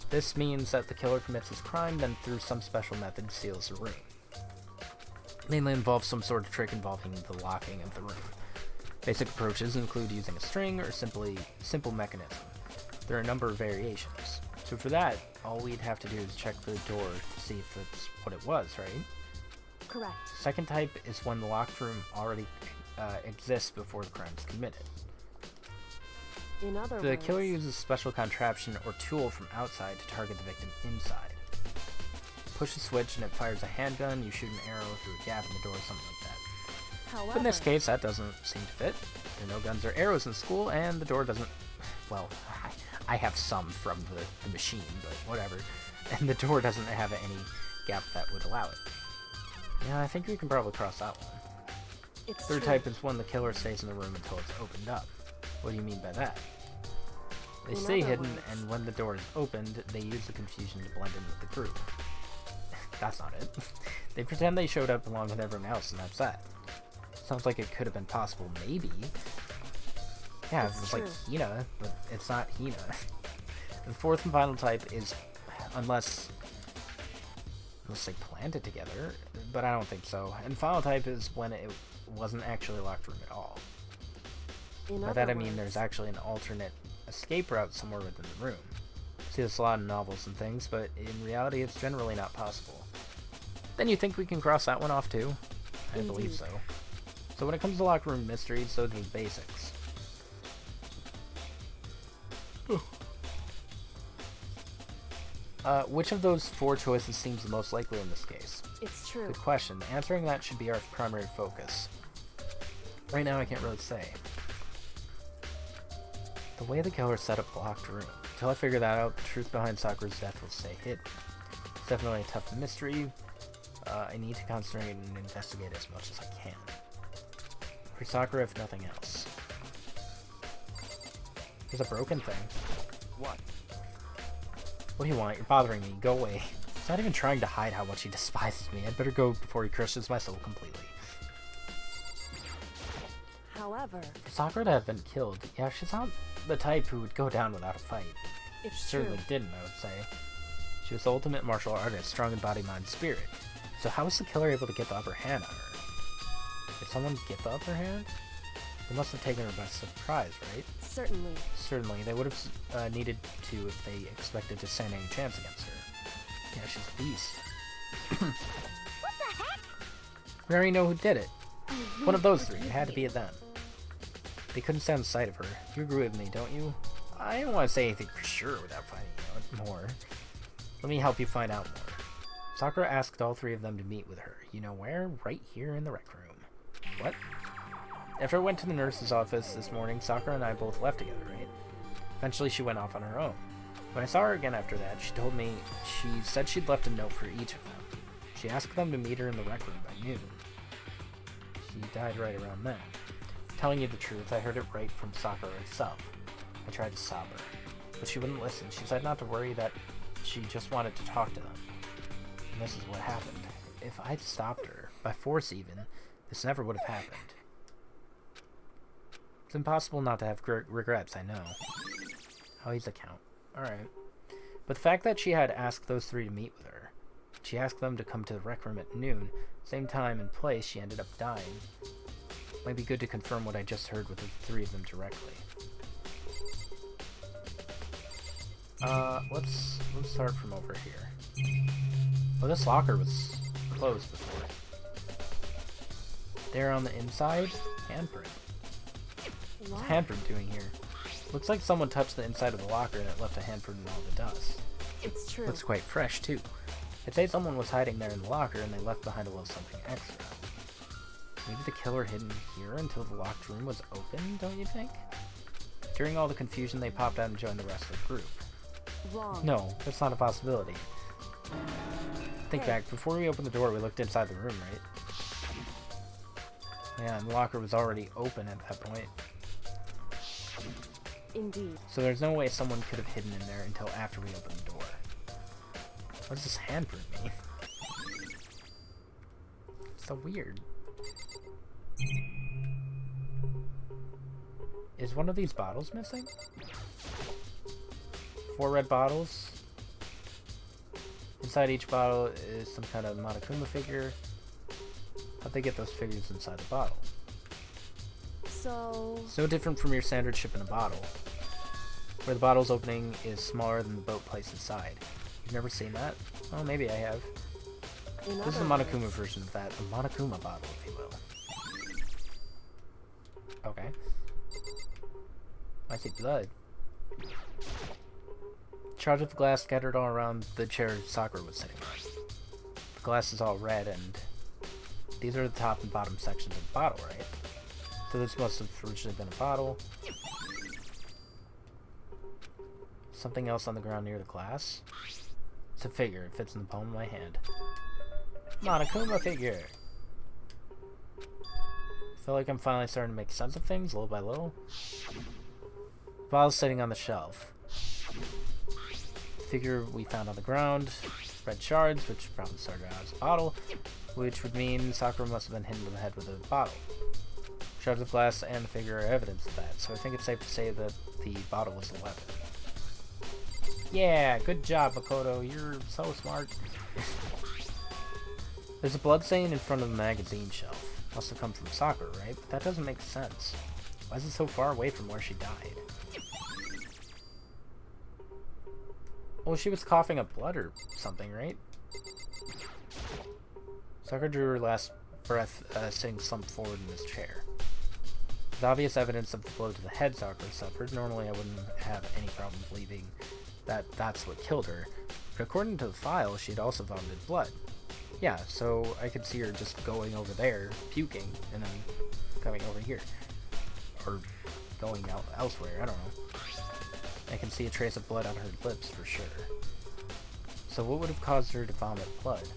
This means that the killer commits his crime, then through some special method seals the room. Mainly involves some sort of trick involving the locking of the room. Basic approaches include using a string or simple mechanism. There are a number of variations. So for that, all we'd have to do is check the door to see if it's what it was, right? Correct. Second type is when the locked room already exists before the crime is committed. In other The words... killer uses a special contraption or tool from outside to target the victim inside. Push a switch and it fires a handgun, you shoot an arrow through a gap in the door, something like that. However... But in this case, that doesn't seem to fit. There are no guns or arrows in school, and the door doesn't... Well, I have some from the machine, but whatever. And the door doesn't have any gap that would allow it. Yeah, I think we can probably cross that one. It's Third true. type is when the killer stays in the room until it's opened up. What do you mean by that? They In stay other hidden, words- and when the door is opened, they use the confusion to blend in with the group. That's not it. They pretend they showed up along with everyone else, and that's that. Sounds like it could have been possible, maybe. Yeah, It's it was like true. Hina, but it's not Hina. The fourth and final type is unless they planned it together, but I don't think so. And the final type is when it wasn't actually a locked room at all. In By other that I mean words... there's actually an alternate escape route somewhere within the room. See this a lot in novels and things, but in reality it's generally not possible. Then you think we can cross that one off too? I believe Indeed. so. So when it comes to locked room mysteries, those are the basics. Which of those 4 choices seems the most likely in this case? It's true. Good question. Answering that should be our primary focus. Right now I can't really say. The way the killer set up the locked room. Until I figure that out, the truth behind Sakura's death will stay hidden. It's definitely a tough mystery. I need to concentrate and investigate as much as I can. For Sakura, if nothing else. There's a broken thing. What? What do you want? You're bothering me. Go away. He's not even trying to hide how much he despises me. I'd better go before he crushes my soul completely. However, For Sakura to have been killed, yeah, she's not the type who would go down without a fight. She it's true. certainly didn't, I would say. She was the ultimate martial artist, strong in body, mind, spirit. So how was the killer able to get the upper hand on her? Did someone get the upper hand? They must have taken her by surprise, right? Certainly. Certainly. They would have needed to if they expected to stand any chance against her. Yeah, she's a beast. What the heck? We already know who did it. One of those three. It had to be them. They couldn't stand the sight of her. You agree with me, don't you? I don't want to say anything for sure without finding out more. Let me help you find out more. Sakura asked all three of them to meet with her. You know where? Right here in the rec room. What? After I went to the nurse's office this morning, Sakura and I both left together, right? Eventually she went off on her own. When I saw her again after that, she told me she said she'd left a note for each of them. She asked them to meet her in the rec room by noon. She died right around then. Telling you the truth, I heard it right from Sakura herself. I tried to stop her, but she wouldn't listen. She said not to worry, that she just wanted to talk to them. And this is what happened. If I'd stopped her, by force even, this never would have happened. It's impossible not to have regrets, I know. Howie's account. Alright. But the fact that she had asked those three to meet with her, she asked them to come to the rec room at noon, same time and place she ended up dying. Might be good to confirm what I just heard with the three of them directly. Let's start from over here. Oh, this locker was closed before. There on the inside, handprint. What's handprint doing here? Looks like someone touched the inside of the locker and it left a handprint in all the dust. It's true. Looks quite fresh too. I'd say someone was hiding there in the locker and they left behind a little something extra. Maybe the killer hidden here until the locked room was open, don't you think? During all the confusion, they popped out and joined the rest of the group. Wrong. No, that's not a possibility. Think back, before we opened the door, we looked inside the room, right? Yeah, and the locker was already open at that point. Indeed. So there's no way someone could have hidden in there until after we opened the door. What does this handprint mean? So weird. Is one of these bottles missing? 4 red bottles. Inside each bottle is some kind of Monokuma figure. How'd they get those figures inside the bottle? So... It's no different from your standard ship in a bottle, where the bottle's opening is smaller than the boat placed inside. You've never seen that? Oh, maybe I have. This is a Monokuma version of that. A Monokuma bottle, if you will. Okay. I see blood. Shards of glass scattered all around the chair Sakura was sitting on. The glass is all red, and these are the top and bottom sections of the bottle, right? So this must have originally been a bottle. Something else on the ground near the glass. It's a figure. It fits in the palm of my hand. Monokuma figure! Feel like I'm finally starting to make sense of things, little by little. The bottle's sitting on the shelf. The figure we found on the ground. Red shards, which probably started out as a bottle, which would mean Sakura must have been hit in the head with a bottle. Shards of glass and the figure are evidence of that, so I think it's safe to say that the bottle was the weapon. Yeah, good job, Makoto. You're so smart. There's a blood stain in front of the magazine shelf. Must have come from Sakura, right? But that doesn't make sense. Why is it so far away from where she died? Well, she was coughing up blood or something, right? Sakura drew her last breath, sitting slumped forward in his chair. With obvious evidence of the blow to the head Sakura suffered, normally I wouldn't have any problem believing that that's what killed her. But according to the file, she had also vomited blood. Yeah, so I could see her just going over there, puking, and then coming over here. Or going out elsewhere, I don't know. I can see a trace of blood on her lips for sure. So what would have caused her to vomit blood?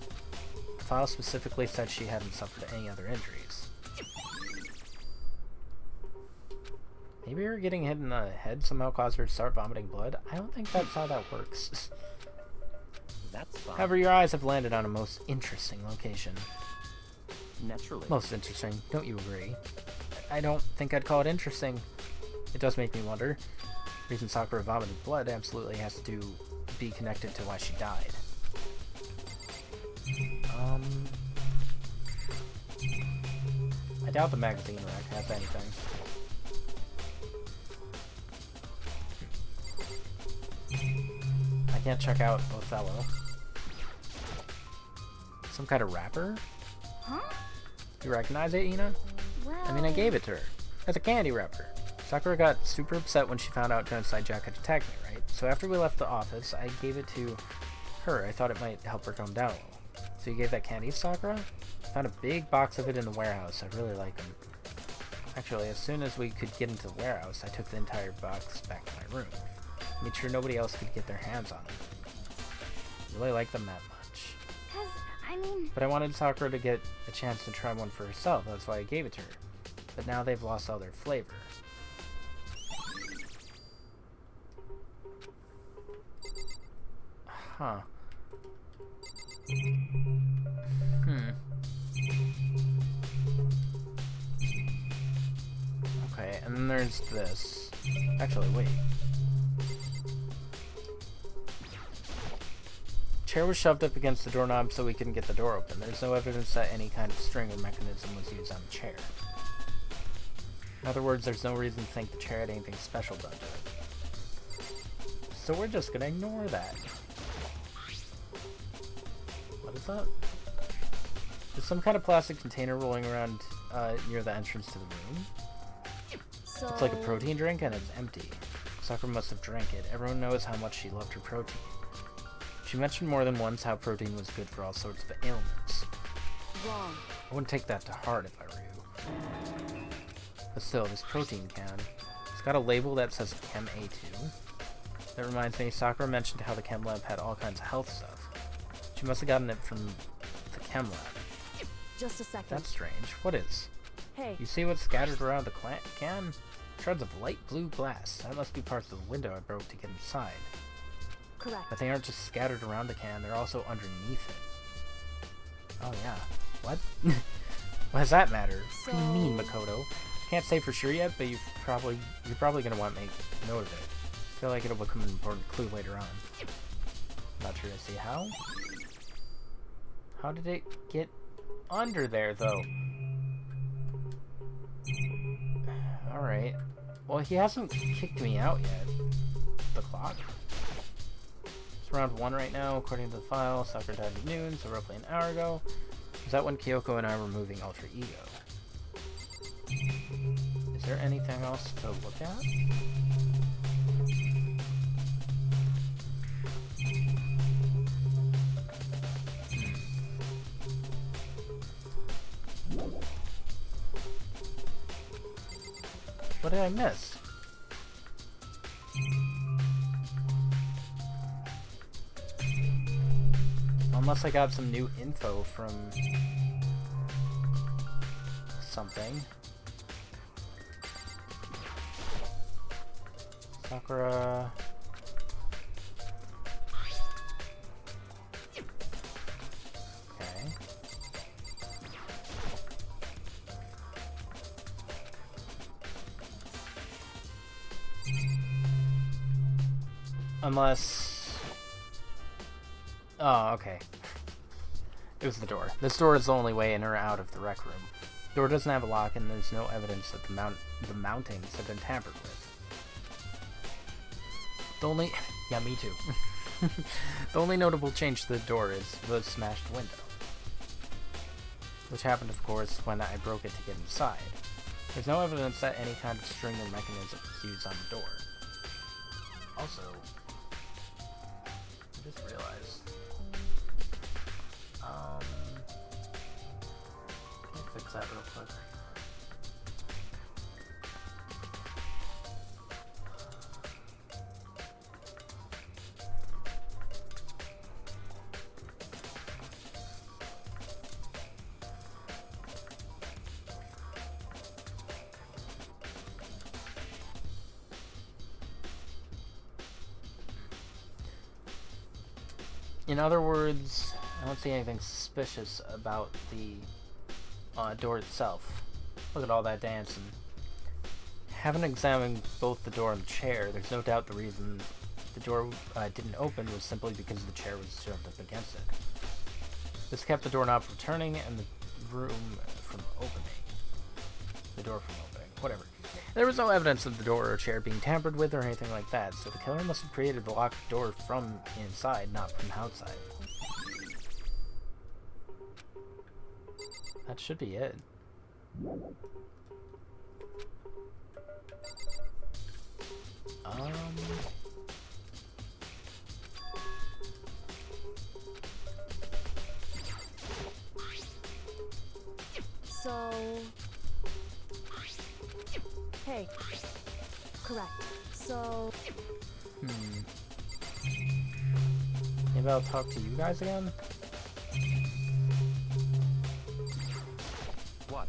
The file specifically said she hadn't suffered any other injuries. Maybe her getting hit in the head somehow caused her to start vomiting blood? I don't think that's how that works. That's fine. However, your eyes have landed on a most interesting location. Naturally. Most interesting, don't you agree? I don't think I'd call it interesting. It does make me wonder. The reason Sakura vomited blood absolutely has to be connected to why she died. I doubt the magazine rack has anything. can't check out Othello. Some kind of wrapper? Huh? You recognize it, Ina? Well... I mean, I gave it to her. It's a candy wrapper. Sakura got super upset when she found out Genocide Jack had attacked me, right? So after we left the office, I gave it to her. I thought it might help her calm down a little. So you gave that candy to Sakura? I found a big box of it in the warehouse. I really like them. Actually, as soon as we could get into the warehouse, I took the entire box back to my room. Made sure nobody else could get their hands on them. Really like them that much. 'Cause, I mean... But I wanted Sakura to get a chance to try one for herself. That's why I gave it to her. But now they've lost all their flavor. Huh. Okay, and then there's this. Actually, wait. Chair was shoved up against the doorknob so we couldn't get the door open. There's no evidence that any kind of string or mechanism was used on the chair. In other words, there's no reason to think the chair had anything special done to it. So we're just gonna ignore that. What is that? There's some kind of plastic container rolling around near the entrance to the room. So... It's like a protein drink and it's empty. Sakura must have drank it. Everyone knows how much she loved her protein. She mentioned more than once how protein was good for all sorts of ailments. Wrong. I wouldn't take that to heart if I were you. But still, this protein can. It's got a label that says Chem A2. That reminds me, Sakura mentioned how the Chem Lab had all kinds of health stuff. She must have gotten it from the Chem Lab. Just a second. That's strange. What is? Hey. You see what's scattered around the can? Shards of light blue glass. That must be parts of the window I broke to get inside. Correct. But they aren't just scattered around the can, they're also underneath it. Oh yeah. What? What does that matter? What do you mean, Makoto? Can't say for sure yet, but you're probably gonna want to make note of it. I feel like it'll become an important clue later on. Not sure to see how. How did it get under there, though? Alright. Well, he hasn't kicked me out yet. The clock? It's around 1 right now, according to the file. Sakura died at noon, so roughly an hour ago. Was that when Kyoko and I were moving Ultra Ego? Is there anything else to look at? What did I miss? Unless I got some new info from something. Sakura. Okay. Unless... Oh, okay. It was the door. This door is the only way in or out of the rec room. The door doesn't have a lock, and there's no evidence that the mountings have been tampered with. The only... Yeah, me too. The only notable change to the door is the smashed window. Which happened, of course, when I broke it to get inside. There's no evidence that any kind of string or mechanism was used on the door. Also, I just realized... Let me fix that real quick. In other words, I don't see anything suspicious about the door itself. Look at all that dancing. Haven't examined both the door and the chair. There's no doubt the reason the door didn't open was simply because the chair was shoved up against it. This kept the doorknob from turning and the room from opening. The door from opening. Whatever. There was no evidence of the door or chair being tampered with or anything like that, so the killer must have created the locked door from inside, not from outside. That should be it. So... Hey. Correct. So... Maybe I'll talk to you guys again? What?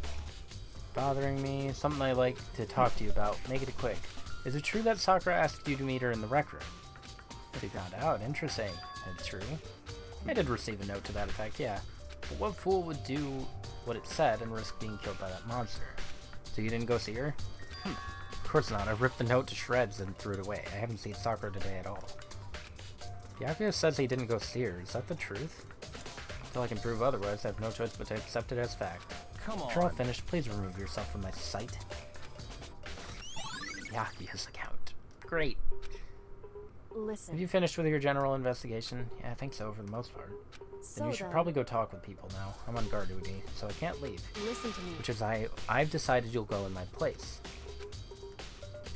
Bothering me, something I like to talk to you about. Make it quick. Is it true that Sakura asked you to meet her in the rec room? What you found out? Interesting. That's true. I did receive a note to that effect, yeah. But what fool would do what it said and risk being killed by that monster? So you didn't go see her? Of course not. I ripped the note to shreds and threw it away. I haven't seen Sakura today at all. Byakuya says he didn't go see her. Is that the truth? Until I can prove otherwise, I have no choice but to accept it as fact. Come on. After all finished, please remove yourself from my sight. Byakuya's account. Great. Listen. Have you finished with your general investigation? Yeah, I think so for the most part. Then you should probably go talk with people now. I'm on guard duty, so I can't leave. Listen to me. Which is I've decided you'll go in my place.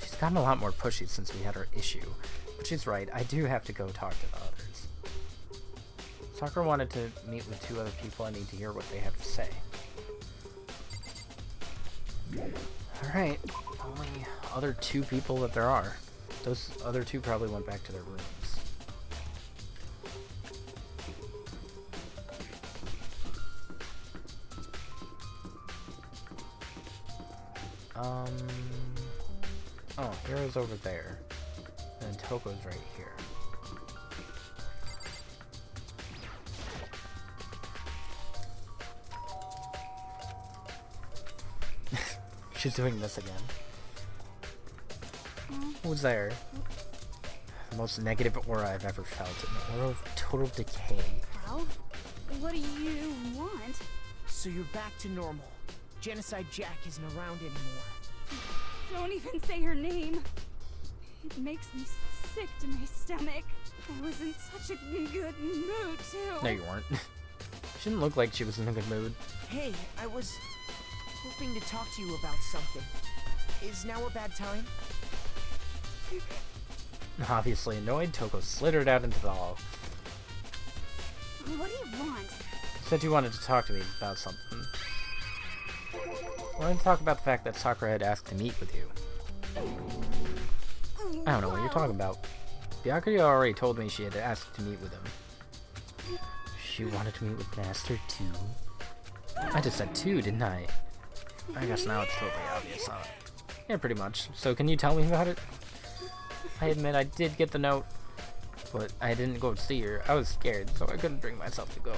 She's gotten a lot more pushy since we had our issue. But she's right, I do have to go talk to the others. Sakura wanted to meet with 2 other people. I need to hear what they have to say. Alright, only other 2 people that there are. Those other 2 probably went back to their rooms. Oh, Hero's over there. And Toko's right here. She's doing this again. Who's there? The most negative aura I've ever felt. An aura of total decay. How? What do you want? So you're back to normal. Genocide Jack isn't around anymore. Don't even say her name. It makes me sick to my stomach. I was in such a good mood, too. No, you weren't. She didn't look like she was in a good mood. Hey, I was hoping to talk to you about something. Is now a bad time? Obviously annoyed, Toko slithered out into the hall. What do you want? Said you wanted to talk to me about something. I wanted to talk about the fact that Sakura had asked to meet with you. I don't know what you're talking about. Byakuya already told me she had asked to meet with him. She wanted to meet with Master too? I just said 2, didn't I? I guess now it's totally obvious, huh? Yeah, pretty much. So can you tell me about it? I admit I did get the note, but I didn't go see her. I was scared, so I couldn't bring myself to go.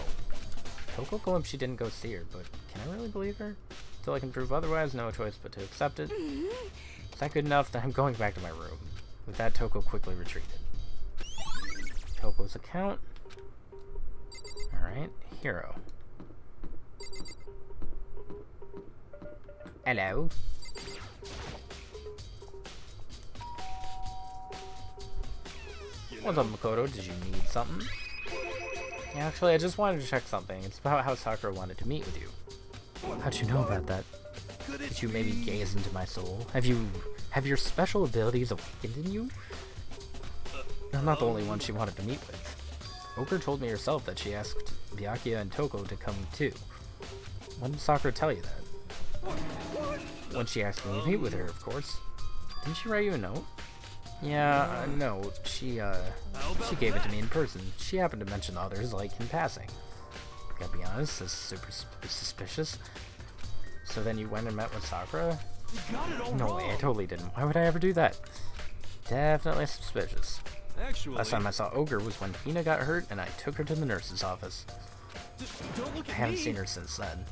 Toko claimed she didn't go see her, but can I really believe her? Until I can prove otherwise, no choice but to accept it. Is that good enough? Then I'm going back to my room. With that, Toko quickly retreated. Toko's account. Alright, Hero. Hello. What's up, Makoto? Did you need something? Yeah, actually, I just wanted to check something. It's about how Sakura wanted to meet with you. How'd you know about that? Did you maybe gaze into my soul? Have your special abilities awakened in you? I'm not the only one she wanted to meet with. Ogre told me herself that she asked Byakuya and Toko to come too. When did Sakura tell you that? When she asked me to meet with her, of course. Didn't she write you a note? Yeah, no, she gave it to me in person. She happened to mention others, like, in passing. Gotta be honest, this is super suspicious. So then you went and met with Sakura? No way, I totally didn't. Why would I ever do that? Definitely suspicious. Actually, Last time I saw Ogre was when Hina got hurt and I took her to the nurse's office. don't look I at haven't me. seen her since then.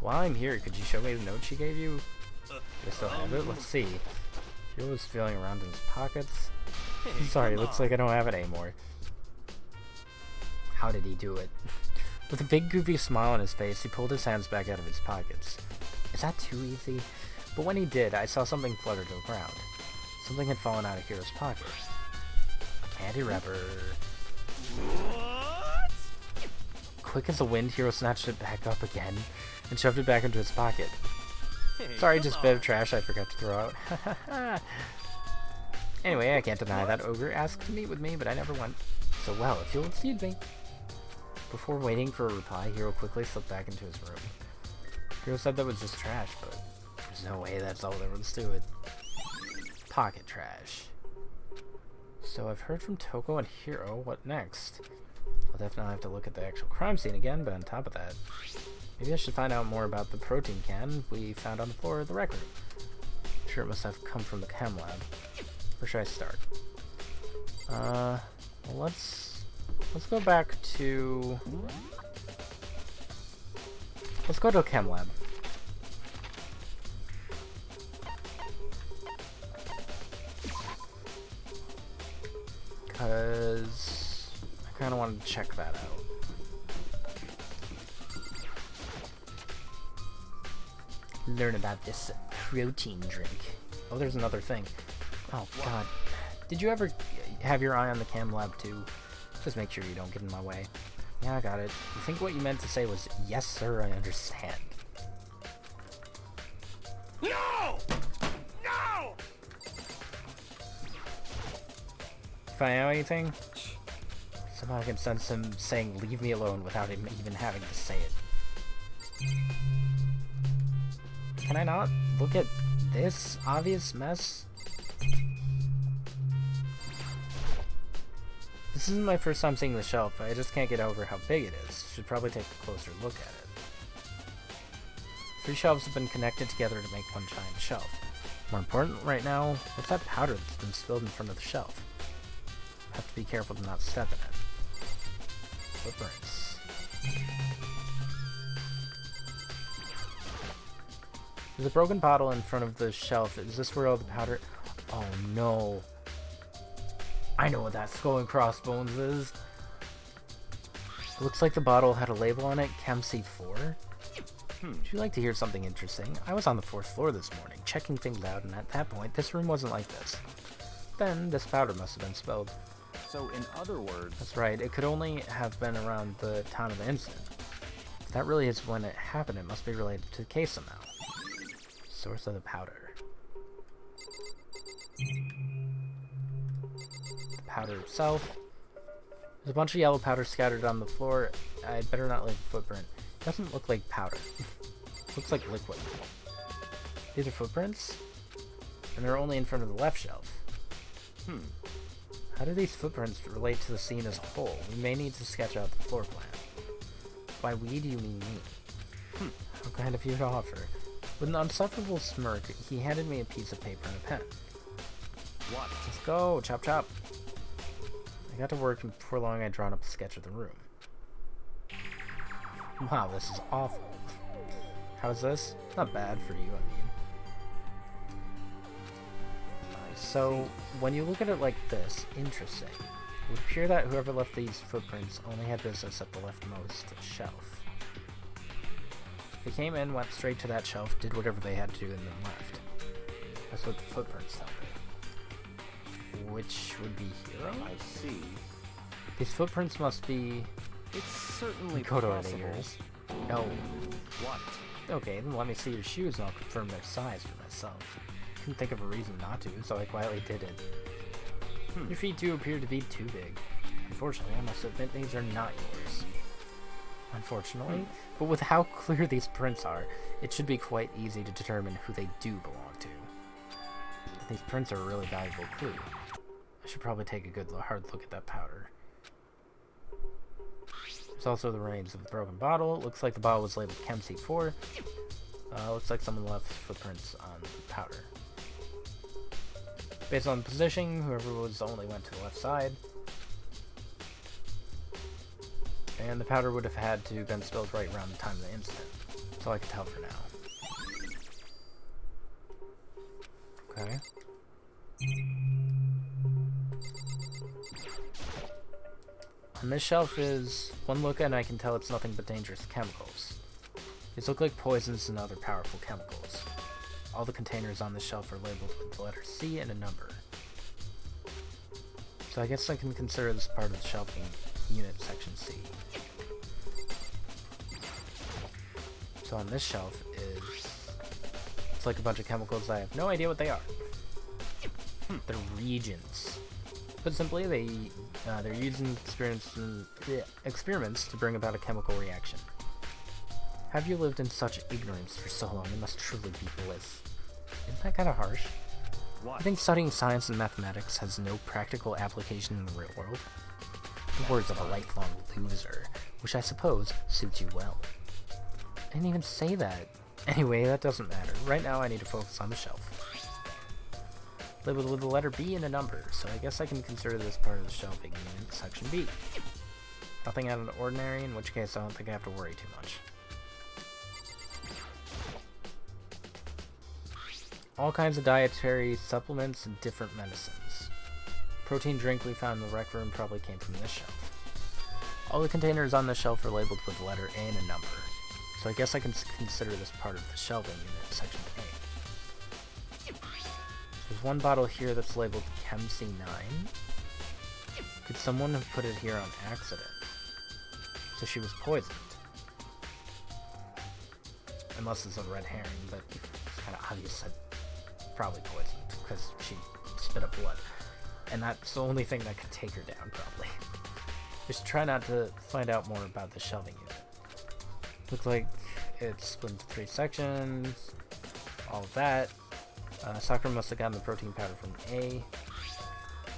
While I'm here, could you show me the note she gave you? Do I still have it? Let's see. He was feeling around in his pockets. Hey, Sorry, come looks on. like I don't have it anymore. How did he do it? With a big goofy smile on his face, he pulled his hands back out of his pockets. Is that too easy? But when he did, I saw something flutter to the ground. Something had fallen out of Hiro's pocket. A candy wrapper. What? Quick as the wind, Hiro snatched it back up again and shoved it back into his pocket. Hey, Sorry, come just a bit of on. trash I forgot to throw out. Anyway, I can't deny that Ogre asked to meet with me, but I never went. So well, if you'll excuse me. Before waiting for a reply, Hiro quickly slipped back into his room. Hiro said that was just trash, but there's no way that's all there was to it. Pocket trash. So I've heard from Toko and Hiro. What next? I'll definitely have to look at the actual crime scene again, but on top of that, maybe I should find out more about the protein can we found on the floor of the rec room. I'm sure it must have come from the chem lab. Where should I start? Well, let's go back to... Let's go to a chem lab. Because I kind of wanted to check that out. Learn about this protein drink. Oh, there's another thing. Oh, God. Did you ever have your eye on the chem lab, too? Just make sure you don't get in my way. Yeah, I got it. You think what you meant to say was, yes, sir, I understand. No! No! Find out anything? Somehow I can sense him saying, leave me alone, without him even having to say it. Can I not look at this obvious mess? This isn't my first time seeing the shelf, but I just can't get over how big it is. Should probably take a closer look at it. 3 shelves have been connected together to make one giant shelf. More important right now, what's that powder that's been spilled in front of the shelf? Have to be careful to not step in it. Footprints. There's a broken bottle in front of the shelf. Is this where all the powder... Oh no. I know what that skull and crossbones is. Looks like the bottle had a label on it, Chem C4. Would you like to hear something interesting? I was on the 4th floor this morning, checking things out, and at that point, this room wasn't like this. Then, this powder must have been spilled. So, in other words... That's right, it could only have been around the time of the incident. If that really is when it happened, it must be related to the case somehow. Source of the powder. The powder itself. There's a bunch of yellow powder scattered on the floor. I'd better not leave a footprint. It doesn't look like powder. It looks like liquid. These are footprints? And they're only in front of the left shelf. How do these footprints relate to the scene as a whole? We may need to sketch out the floor plan. By we, do you mean me? How kind of you to offer. With an unsufferable smirk, he handed me a piece of paper and a pen. What? Let's go, chop chop. I got to work, and before long I'd drawn up a sketch of the room. Wow, this is awful. How's this? Not bad for you, I mean. So, when you look at it like this, interesting. It would appear that whoever left these footprints only had business at the leftmost shelf. They came in, went straight to that shelf, did whatever they had to do, and then left. That's what the footprints tell me. Which would be Hiro? I see. These footprints must be... It's certainly Kodo possible. ears. No. What? Okay, then let me see your shoes and I'll confirm their size for myself. Couldn't think of a reason not to, so I quietly did it. Your feet too appear to be too big. Unfortunately, I must admit these are not yours. Unfortunately, but with how clear these prints are, it should be quite easy to determine who they do belong to. These prints are a really valuable clue. I should probably take a good hard look at that powder. There's also the remains of the broken bottle. It looks like the bottle was labeled Chem C4. Looks like someone left footprints on the powder. Based on positioning, whoever was only went to the left side. And the powder would have had to have been spilled right around the time of the incident. That's all I can tell for now. Okay. On this shelf is one look and I can tell it's nothing but dangerous chemicals. These look like poisons and other powerful chemicals. All the containers on the shelf are labeled with the letter C and a number. So I guess I can consider this part of the shelving unit, section C. So on this shelf it's like a bunch of chemicals. I have no idea what they are. They're reagents. Put simply, they're using experiments to bring about a chemical reaction. Have you lived in such ignorance for so long? It must truly be bliss. Isn't that kind of harsh? What? I think studying science and mathematics has no practical application in the real world. The words of a lifelong loser, which I suppose suits you well. I didn't even say that. Anyway, that doesn't matter. Right now I need to focus on the shelf. Labeled with the letter B and a number, so I guess I can consider this part of the shelving unit, section B. Nothing out of the ordinary, in which case I don't think I have to worry too much. All kinds of dietary supplements and different medicines. Protein drink we found in the rec room probably came from this shelf. All the containers on the shelf are labeled with the letter A and a number, so I guess I can consider this part of the shelving unit, section A. There's one bottle here that's labeled Chem C9. Could someone have put it here on accident? So she was poisoned. Unless it's a red herring, but it's kind of obvious that probably poisoned, because she spit up blood. And that's the only thing that could take her down, probably. Just try not to find out more about the shelving unit. Looks like it's split into 3 sections. All of that. Sakura must have gotten the protein powder from A.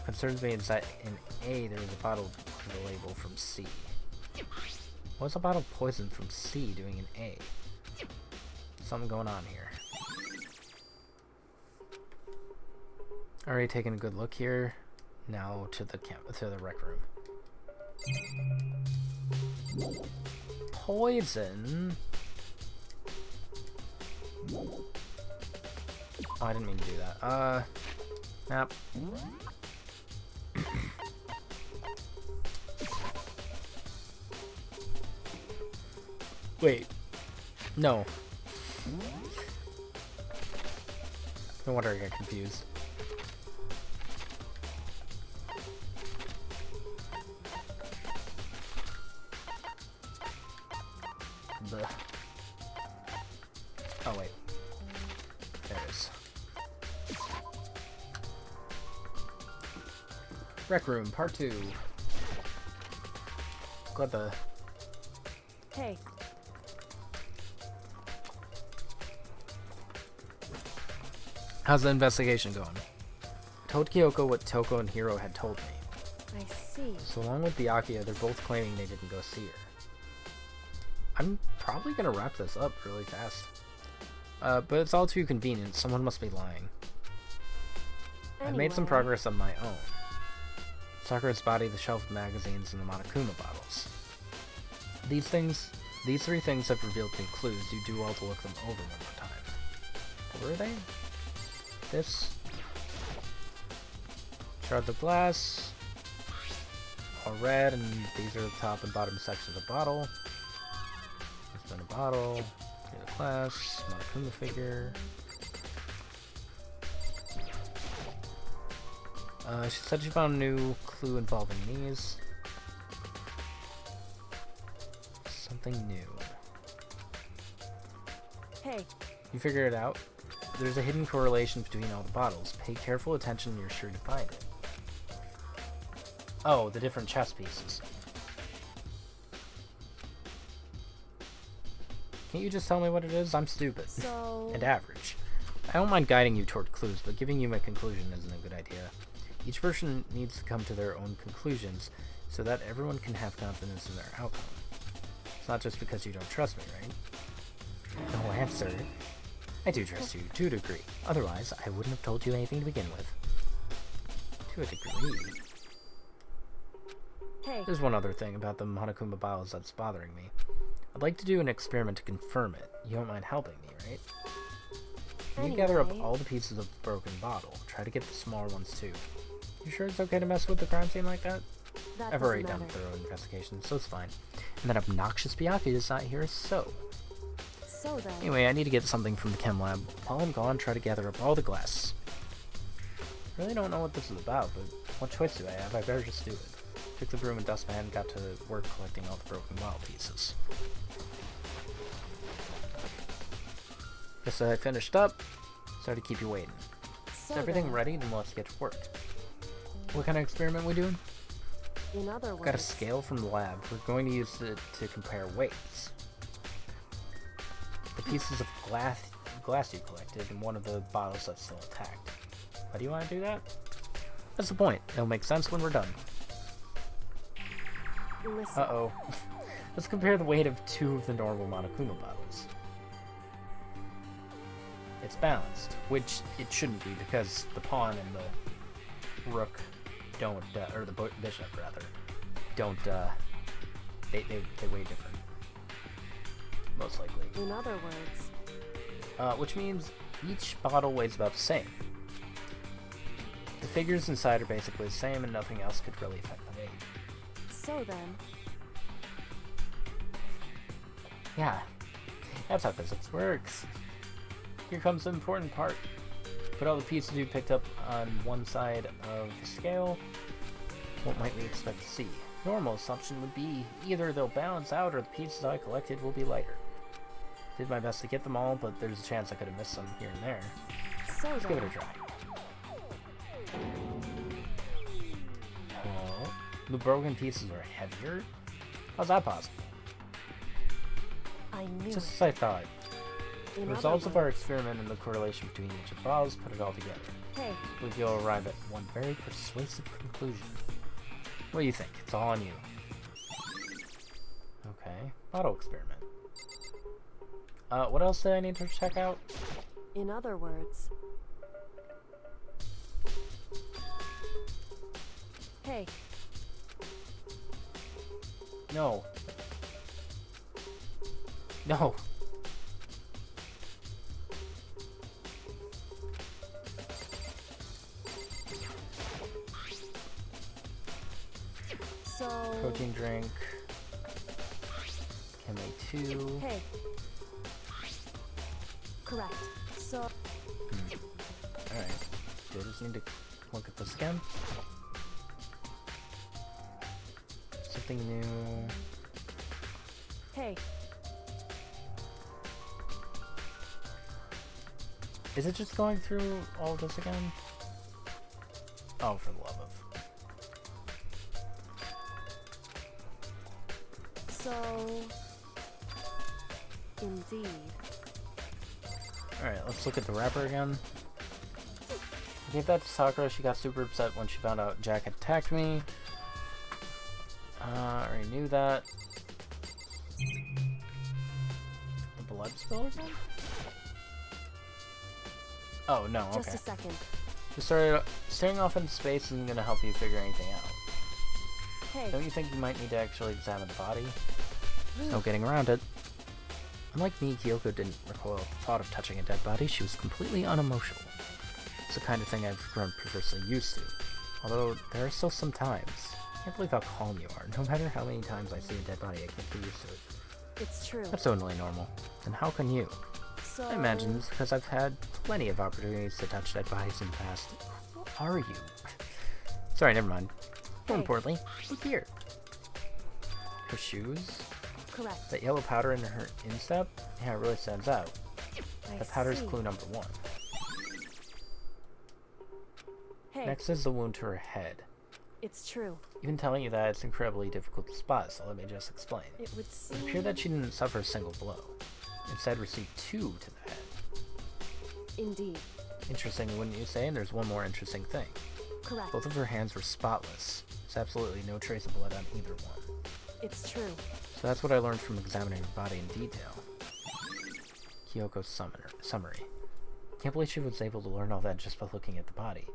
Concerns me is that in A there was a bottle with a label from C. What's a bottle of poison from C doing in A? Something going on here. Already taking a good look here. Now to the rec room. Poison. Oh, I didn't mean to do that. Nap. Wait. No. No wonder I got confused. Blech. Oh, wait. There it is. Rec Room, Part 2. Glad the... Hey, How's the investigation going? I told Kyoko what Toko and Hiro had told me. I see. So along with Byakuya, they're both claiming they didn't go see her. I'm probably gonna wrap this up really fast. But it's all too convenient. Someone must be lying. I've made some Anyway. progress on my own. Sakura's body, the shelf of magazines, and the Monokuma bottles. These 3 things have revealed me clues. You do well to look them over one more time. What were they? This. Shards of glass. All red, and these are the top and bottom sections of the bottle. There's been a bottle. Here's a glass. Monokuma figure. She said she found a new clue involving these. Something new. Hey, You figure it out? There's a hidden correlation between all the bottles. Pay careful attention and you're sure to find it. Oh, the different chess pieces. Can't you just tell me what it is? I'm stupid. so... And average. I don't mind guiding you toward clues, but giving you my conclusion isn't a good idea. Each person needs to come to their own conclusions so that everyone can have confidence in their outcome. It's not just because you don't trust me, right? No answer. I do trust you to a degree. Otherwise, I wouldn't have told you anything to begin with. To a degree. Hey, There's one other thing about the Monokuma bottles that's bothering me. I'd like to do an experiment to confirm it. You don't mind helping me, right? Can you gather up Anyway. all the pieces of the broken bottle? Try to get the smaller ones too. You sure it's okay to mess with the crime scene like that? that I've already doesn't done a matter. thorough investigation, so it's fine. And that obnoxious Byakuya is not here, so... So then. Anyway, I need to get something from the chem lab. While I'm gone, try to gather up all the glass. Really don't know what this is about, but what choice do I have? I better just do it. Took the broom and dustpan and got to work collecting all the broken bottle pieces. Just so I finished up. Sorry to keep you waiting. So Is everything then. ready? Then let's get to work. What kind of experiment we doing? In other words. Got a scale from the lab. We're going to use it to compare weights. The pieces of glass you collected in one of the bottles that's still intact. Why do you want to do that? That's the point. It'll make sense when we're done. Listen. Uh-oh. Let's compare the weight of 2 of the normal Monokuma bottles. It's balanced, which it shouldn't be because the pawn and the rook don't, or the bishop rather, don't, they weigh different. Most likely. In other words. Which means each bottle weighs about the same. The figures inside are basically the same and nothing else could really affect the weight. So then. Yeah, that's how physics works. Here comes the important part. Put all the pieces you picked up on one side of the scale. What might we expect to see? Normal assumption would be either they'll balance out or the pieces I collected will be lighter. Did my best to get them all, but there's a chance I could have missed some here and there. So Let's then. give it a try. Oh, the broken pieces are heavier? How's that possible? I knew Just it. as I thought. In The other results of our words. experiment and the correlation between each of the bottles put it all together. Hey. We will arrive at one very persuasive conclusion. What do you think? It's all on you. Okay, bottle experiment. What else did I need to check out? In other words. Hey. No. No. So. Protein drink. Chem A2. Hey. Correct. So. Alright. Do I just need to look at this again? Something new. Hey. Is it just going through all of this again? Oh, for the love of. So. Indeed. Alright, let's look at the wrapper again. I gave that to Sakura. She got super upset when she found out Jack had attacked me. I already knew that. The blood spill again? Oh, no, okay. Just a second. Just staring off into space isn't going to help you figure anything out. Hey. Don't you think you might need to actually examine the body? There's no getting around it. Unlike me, Kyoko didn't recoil at the thought of touching a dead body. She was completely unemotional. It's the kind of thing I've grown perversely used to. Although, there are still some times. I can't believe how calm you are. No matter how many times I see a dead body, I can't get used to it. It's true. That's totally normal. Then how can you? So. I imagine it's because I've had plenty of opportunities to touch dead bodies in the past. Who are you? Sorry, never mind. More Hey. importantly, look here. Her shoes? Correct. That yellow powder in her instep? Yeah, it really stands out. I The powder's see. clue number 1. Hey. Next is the wound to her head. It's true. Even telling you that, it's incredibly difficult to spot, so let me just explain. It would It seem. appeared that she didn't suffer a single blow. Instead, received 2 to the head. Indeed. Interesting, wouldn't you say? And there's one more interesting thing. Correct. Both of her hands were spotless. There's absolutely no trace of blood on either one. It's true. So that's what I learned from examining her body in detail. Kyoko's summary. Can't believe she was able to learn all that just by looking at the body.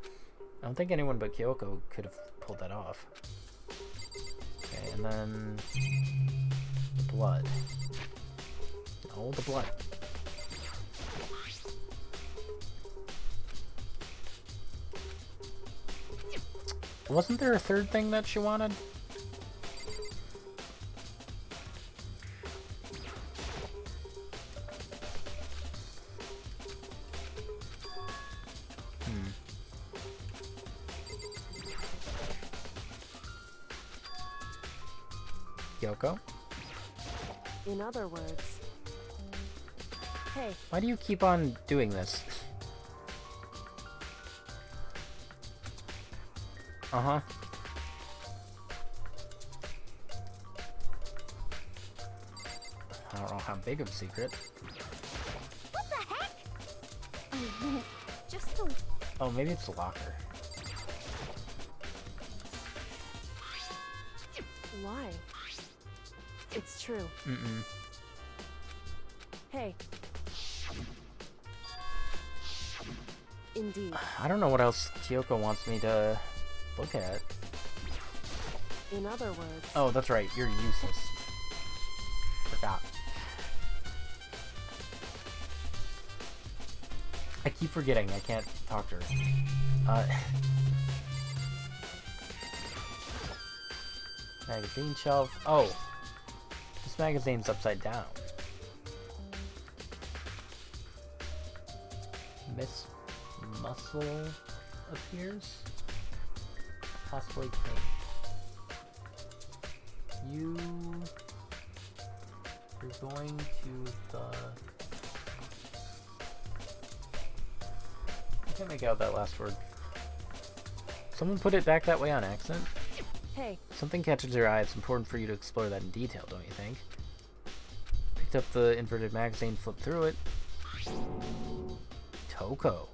I don't think anyone but Kyoko could have pulled that off. Okay, and then the blood. Oh, the blood. Wasn't there a third thing that she wanted? Kyoko? In other words... Hey, Why do you keep on doing this? Uh-huh. I don't know how big of a secret. What the heck? Oh, just the... Oh, maybe it's a locker. why? It's true. Mm-mm. Hey. Indeed. I don't know what else Kyoko wants me to look at. In other words... Oh, that's right. You're useless. Forgot. I keep forgetting. I can't talk to her. Magazine shelf. Oh. This magazine's upside down. Miss Muscle appears. Possibly clean. You're going to the... I can't make out that last word. Someone put it back that way on accident? Hey. Something catches your eye. It's important for you to explore that in detail, don't you think? Picked up the inverted magazine, flipped through it. Toko.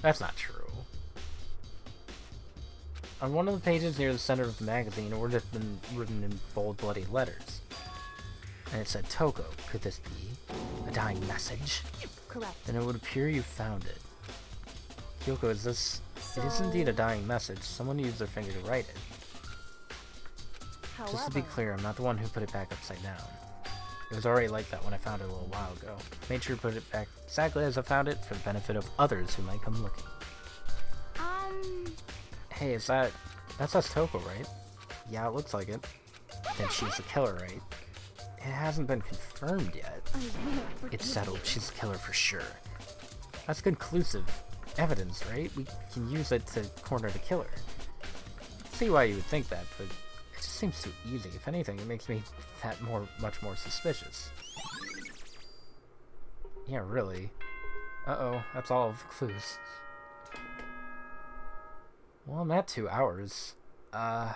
That's not true. On one of the pages near the center of the magazine, a word had been written in bold, bloody letters. And it said Toko. Could this be a dying message? Correct. Then it would appear you found it. Kyoko, is this... It is indeed a dying message. Someone used their finger to write it. However, Just to be clear, I'm not the one who put it back upside down. It was already like that when I found it a little while ago. Made sure to put it back exactly as I found it for the benefit of others who might come looking. Hey, is that... That's us Toko, right? Yeah, it looks like it. Then she's the killer, right? It hasn't been confirmed yet. It's settled. She's the killer for sure. That's conclusive evidence, right? We can use it to corner the killer. See why you would think that, but it just seems too easy. If anything, it makes me much more suspicious. Yeah, really. Uh-oh, that's all of the clues. Well, I'm at 2 hours. Whoops,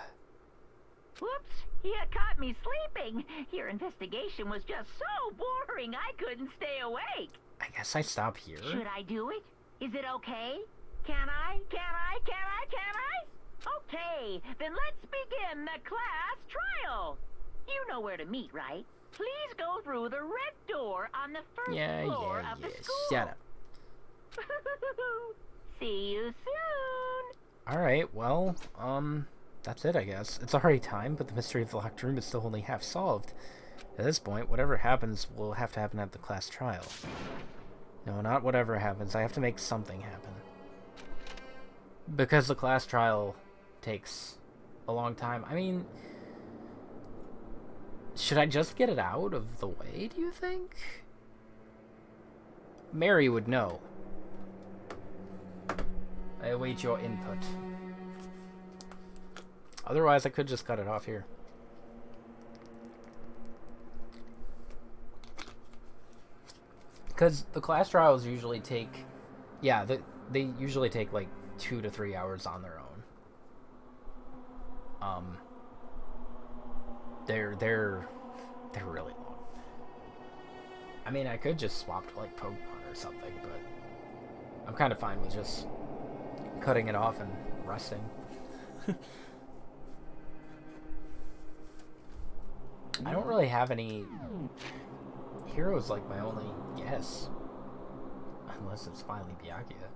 you caught me sleeping. Your investigation was just so boring I couldn't stay awake. I guess I stop here. Should I do it? Is it okay? Can I? Okay, then let's begin the class trial. You know where to meet, right? Please go through the red door on the first floor of the school. Shut up. See you soon. Alright, well, that's it, I guess. It's already time, but the mystery of the locked room is still only half solved. At this point, whatever happens will have to happen at the class trial. No, not whatever happens. I have to make something happen. Because the class trial takes a long time. I mean, should I just get it out of the way, do you think? Mary would know. I await your input. Otherwise, I could just cut it off here. Because the class trials usually take... Yeah, they usually take like 2 to 3 hours on their own. They're really long. I mean, I could just swap to like Pokemon or something, but I'm kind of fine with just cutting it off and resting. I don't really have any heroes like my only guess. Unless it's finally Byakuya.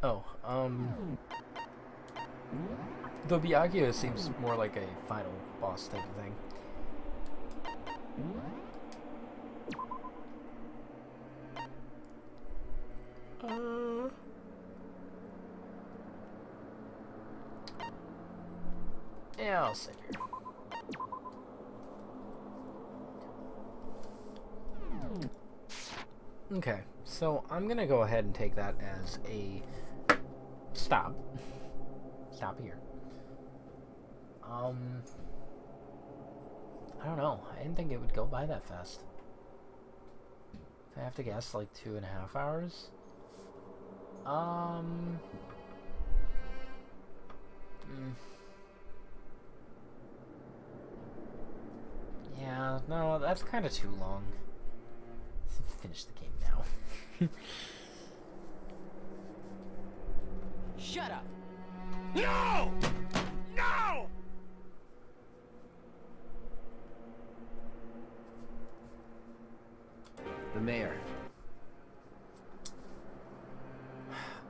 Oh, the Byakuya seems more like a final boss type of thing. Yeah, I'll sit here. Okay, so I'm gonna go ahead and take that as a stop. Stop here. I don't know. I didn't think it would go by that fast. If I have to guess, like 2.5 hours? Yeah, no, that's kind of too long. Let's finish the game now. Shut up! No! No! The mayor.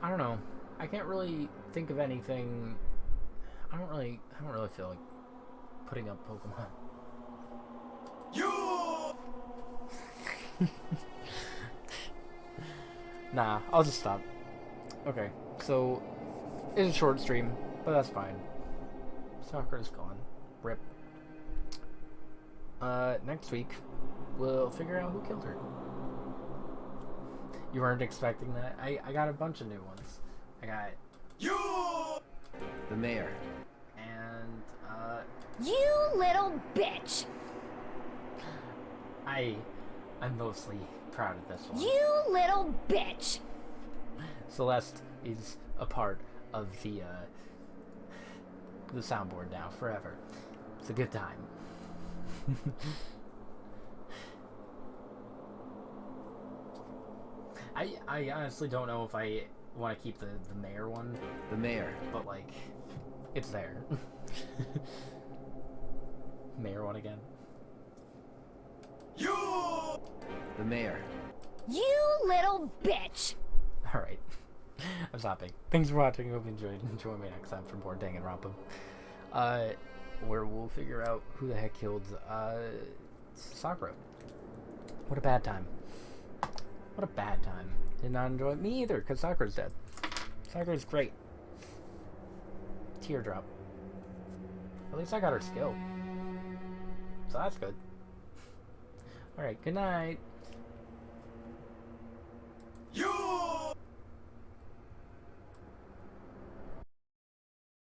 I don't know. I can't really think of anything. I don't really feel like putting up Pokemon. You! Nah, I'll just stop. Okay, so it's a short stream, but that's fine. Sakura's gone. Rip. Next week, we'll figure out who killed her. You weren't expecting that? I got a bunch of new ones. I got You! The mayor. and You little bitch! I'm mostly proud of this one. You little bitch! Celeste is a part of the soundboard now forever. It's a good time. I honestly don't know if I want to keep the mayor one, The mayor. but like, it's there. Mayor one again. You! The mayor. You little bitch! Alright. I'm stopping. Thanks for watching. Hope you enjoyed. Join me next time for more Danganronpa. Where we'll figure out who the heck killed Sakura. What a bad time. What a bad time. Did not enjoy it. Me either, because Sakura's dead. Sakura's great. Teardrop. At least I got her skill. So that's good. Alright, good night.